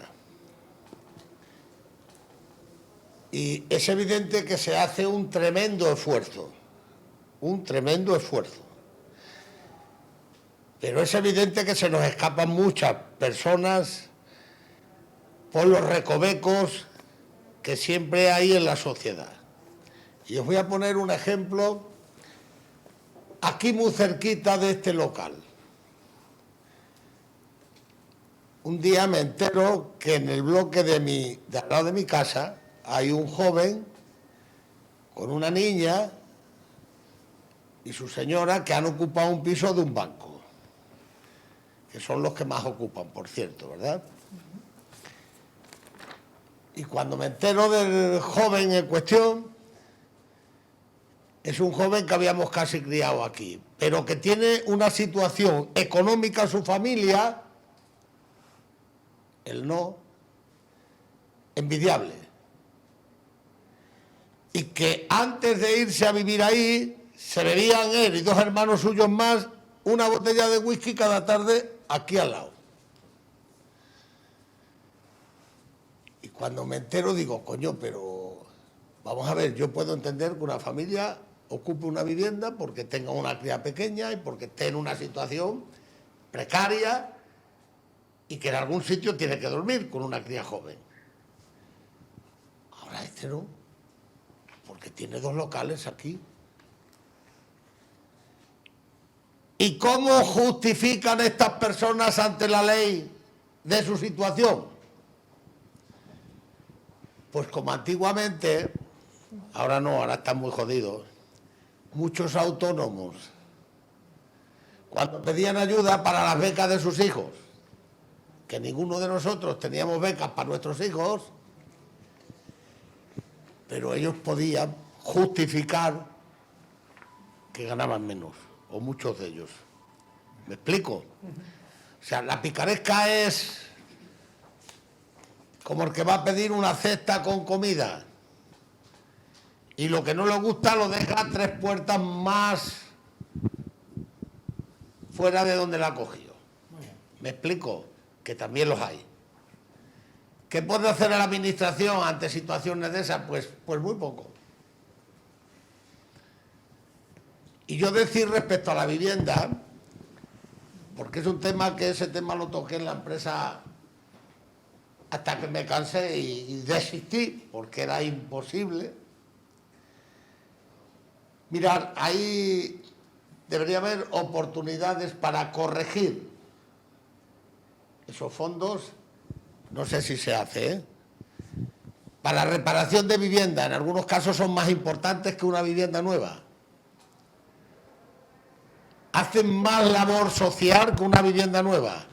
Speaker 10: Y es evidente que se hace un tremendo esfuerzo, Pero es evidente que se nos escapan muchas personas por los recovecos que siempre hay en la sociedad. Y os voy a poner un ejemplo aquí muy cerquita de este local. Un día me entero que en el bloque de al lado de mi casa hay un joven con una niña y su señora que han ocupado un piso de un banco, que son los que más ocupan, por cierto, ¿verdad? Y cuando me entero del joven en cuestión, es un joven que habíamos casi criado aquí, pero que tiene una situación económica en su familia, él no, envidiable. Y que antes de irse a vivir ahí, se bebían él y dos hermanos suyos más una botella de whisky cada tarde aquí al lado. Y cuando me entero digo, coño, pero vamos a ver, yo puedo entender que una familia ocupe una vivienda porque tenga una cría pequeña y porque esté en una situación precaria y que en algún sitio tiene que dormir con una cría joven. Ahora este no, porque tiene dos locales aquí. ¿Y cómo justifican estas personas ante la ley de su situación? Pues como antiguamente, ahora no, ahora están muy jodidos, muchos autónomos, cuando pedían ayuda para las becas de sus hijos, que ninguno de nosotros teníamos becas para nuestros hijos, pero ellos podían justificar que ganaban menos, o muchos de ellos. ¿Me explico? O sea, la picaresca es como el que va a pedir una cesta con comida y lo que no le gusta lo deja 3 puertas más fuera de donde la ha cogido. ¿Me explico? Que también los hay. ¿Qué puede hacer la administración ante situaciones de esas? Pues muy poco. Y yo decir respecto a la vivienda, porque es un tema que ese tema lo toqué en la empresa hasta que me cansé y desistí, porque era imposible. Mirad, ahí debería haber oportunidades para corregir esos fondos, no sé si se hace, para reparación de vivienda, en algunos casos son más importantes que una vivienda nueva. hacen más labor social que una vivienda nueva.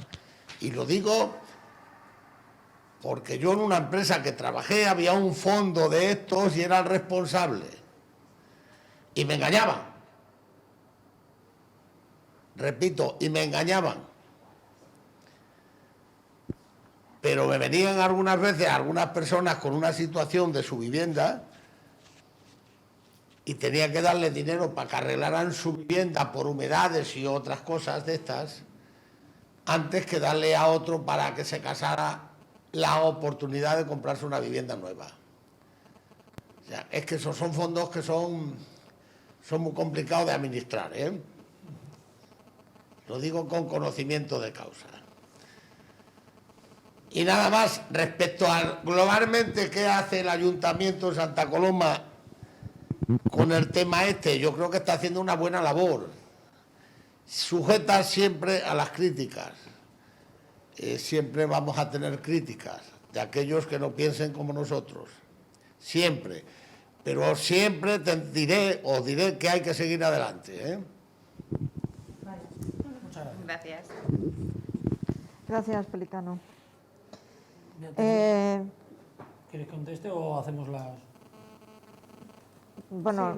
Speaker 10: Y lo digo porque yo en una empresa que trabajé había un fondo de estos y era el responsable. Y me engañaban. Repito, y me engañaban. Pero me venían algunas veces algunas personas con una situación de su vivienda y tenía que darle dinero para que arreglaran su vivienda por humedades y otras cosas de estas, antes que darle a otro para que se casara la oportunidad de comprarse una vivienda nueva. O sea, es que esos son fondos que son muy complicados de administrar, ¿eh? Lo digo con conocimiento de causa. Y nada más, respecto a globalmente qué hace el Ayuntamiento de Santa Coloma con el tema este, yo creo que está haciendo una buena labor, sujeta siempre a las críticas. Siempre vamos a tener críticas de aquellos que no piensen como nosotros, siempre, pero siempre os diré que hay que seguir adelante, ¿eh?
Speaker 14: Gracias.
Speaker 7: Gracias, Pelicano.
Speaker 12: ¿Quieres que conteste o hacemos las...?
Speaker 7: Bueno,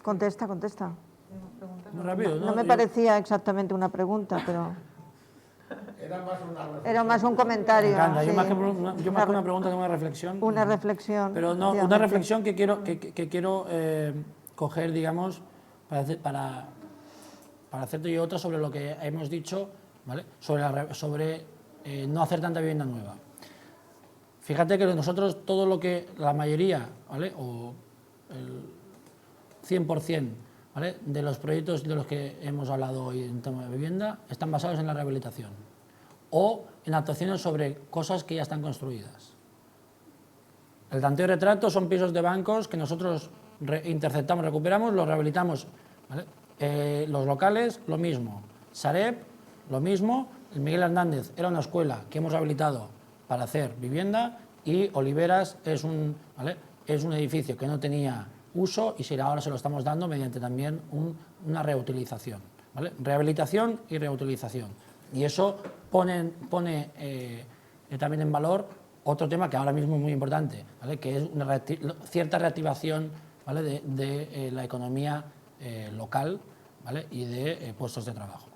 Speaker 7: contesta.
Speaker 12: Muy rápido, ¿no?
Speaker 7: No me parecía exactamente una pregunta, pero... Era más un comentario.
Speaker 12: Me encanta.
Speaker 7: Sí.
Speaker 12: Yo más que una pregunta, tengo una reflexión.
Speaker 7: Una reflexión.
Speaker 12: Pero no, una reflexión que quiero coger, digamos, para hacerte yo otra sobre lo que hemos dicho, ¿vale? Sobre no hacer tanta vivienda nueva. Fíjate que nosotros todo lo que, la mayoría, ¿vale? O el 100%, ¿vale? De los proyectos de los que hemos hablado hoy en tema de vivienda están basados en la rehabilitación o en actuaciones sobre cosas que ya están construidas. El tanteo y retrato son pisos de bancos que nosotros interceptamos, recuperamos, los rehabilitamos, ¿vale? Los locales, lo mismo. Sareb, lo mismo. El Miguel Hernández era una escuela que hemos rehabilitado para hacer vivienda y Oliveras es un edificio que no tenía uso y ahora se lo estamos dando mediante también una reutilización, ¿vale? Rehabilitación y reutilización. Y eso pone también en valor otro tema que ahora mismo es muy importante, ¿vale? Que es una cierta reactivación, ¿vale? de la economía local, ¿vale? Y de puestos de trabajo.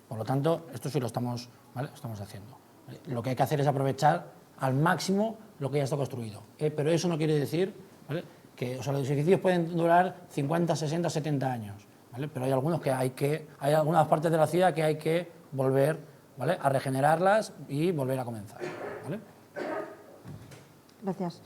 Speaker 12: Por lo tanto, esto sí lo estamos, ¿vale? Estamos haciendo. ¿Vale? Lo que hay que hacer es aprovechar al máximo lo que ya está construido. Pero eso no quiere decir, ¿vale? Que los edificios pueden durar 50, 60, 70 años, ¿vale? Pero hay algunos hay algunas partes de la ciudad que hay que volver, ¿vale? A regenerarlas y volver a comenzar, ¿vale?
Speaker 7: Gracias.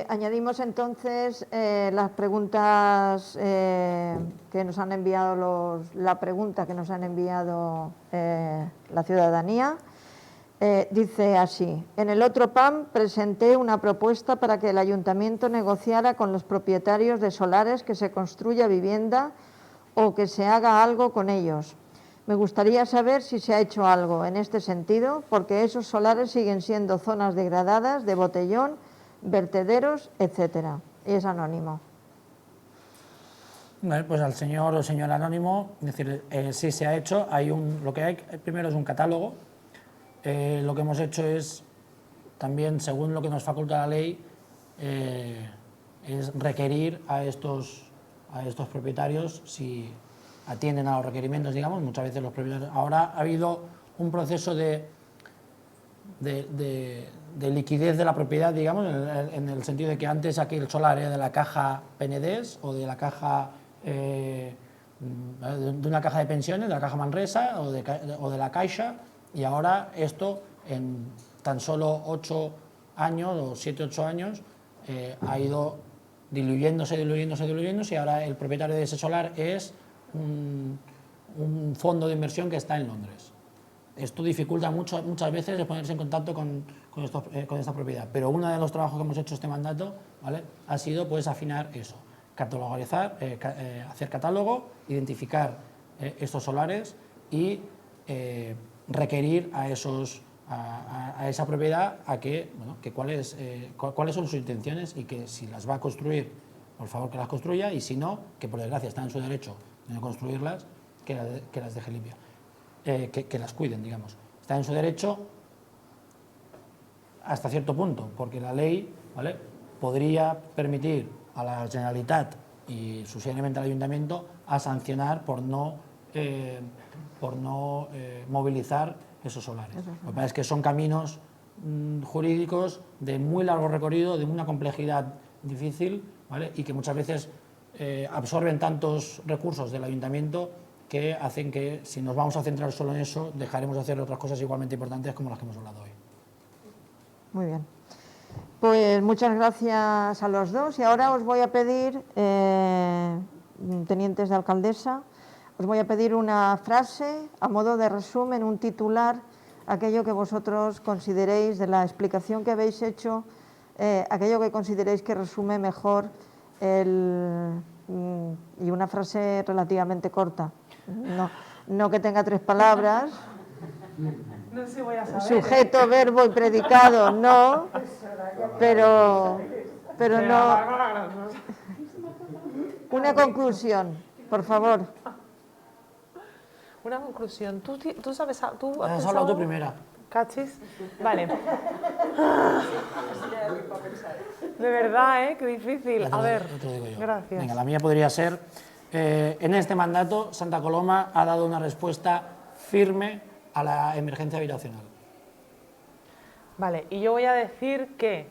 Speaker 7: Añadimos entonces las preguntas que nos han enviado la pregunta que nos han enviado la ciudadanía. Dice así: en el otro PAM presenté una propuesta para que el ayuntamiento negociara con los propietarios de solares que se construya vivienda o que se haga algo con ellos. Me gustaría saber si se ha hecho algo en este sentido, porque esos solares siguen siendo zonas degradadas de botellón, vertederos, etcétera. Y es anónimo.
Speaker 12: Bueno, pues al señor o señor anónimo, decir, sí se ha hecho. Lo que hay primero es un catálogo. Lo que hemos hecho es también, según lo que nos faculta la ley, es requerir a estos propietarios si atienden a los requerimientos, digamos. Muchas veces los propietarios... Ahora ha habido un proceso de liquidez de la propiedad, digamos, en el sentido de que antes aquí el solar era de la caja Penedés o de la caja de una caja de pensiones, de la caja Manresa o de la Caixa, y ahora esto en tan solo 8 años o 7-8 años ha ido diluyéndose y ahora el propietario de ese solar es un fondo de inversión que está en Londres. Esto dificulta muchas veces el ponerse en contacto con esta propiedad, pero uno de los trabajos que hemos hecho este mandato, ¿vale? Ha sido pues afinar eso, catalogizar, hacer catálogo, identificar estos solares y requerir a esa propiedad cuáles son sus intenciones y que si las va a construir, por favor que las construya, y si no, que por desgracia está en su derecho de construirlas, que las deje limpias, que las cuiden, digamos. Está en su derecho hasta cierto punto, porque la ley, ¿vale?, podría permitir a la Generalitat y sucesivamente al Ayuntamiento a sancionar por no movilizar esos solares. Lo que pasa es que son caminos jurídicos de muy largo recorrido, de una complejidad difícil, ¿vale?, y que muchas veces absorben tantos recursos del Ayuntamiento que hacen que, si nos vamos a centrar solo en eso, dejaremos de hacer otras cosas igualmente importantes como las que hemos hablado hoy.
Speaker 7: Muy bien. Pues muchas gracias a los dos y ahora os voy a pedir, tenientes de alcaldesa, os voy a pedir una frase a modo de resumen, un titular, aquello que vosotros consideréis de la explicación que habéis hecho, aquello que consideréis que resume mejor y una frase relativamente corta, no que tenga 3 palabras.
Speaker 8: No sé si voy a saber.
Speaker 7: Sujeto, verbo y predicado, no, pero no. Una conclusión, por favor.
Speaker 8: Una conclusión. ¿Tú sabes? ¿Tú
Speaker 12: has hablado tú primera.
Speaker 8: ¿Cachis? Vale. De verdad, qué difícil. A ver, gracias.
Speaker 12: Venga, la mía podría ser, en este mandato, Santa Coloma ha dado una respuesta firme a la emergencia habitacional.
Speaker 8: Vale, y yo voy a decir que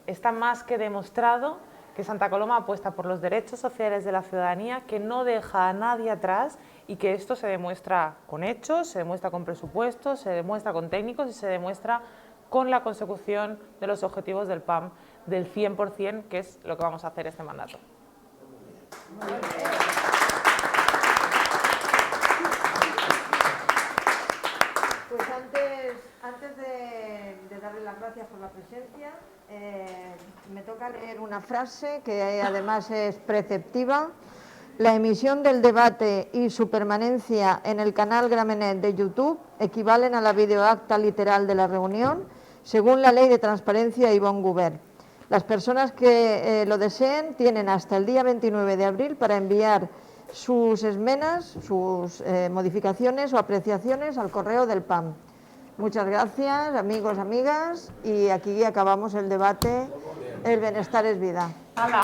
Speaker 8: está más que demostrado que Santa Coloma apuesta por los derechos sociales de la ciudadanía, que no deja a nadie atrás y que esto se demuestra con hechos, se demuestra con presupuestos, se demuestra con técnicos y se demuestra con la consecución de los objetivos del PAM del 100%, que es lo que vamos a hacer este mandato.
Speaker 7: Pues antes de darle las gracias por la presencia, me toca leer una frase que además es preceptiva. La emisión del debate y su permanencia en el canal Gramenet de YouTube equivalen a la videoacta literal de la reunión, según la Ley de Transparencia y Bon Govern. Las personas que lo deseen tienen hasta el día 29 de abril para enviar sus esmenas, sus modificaciones o apreciaciones al correo del PAM. Muchas gracias, amigos, amigas, y aquí acabamos el debate. El bienestar es vida.
Speaker 8: ¡Hala!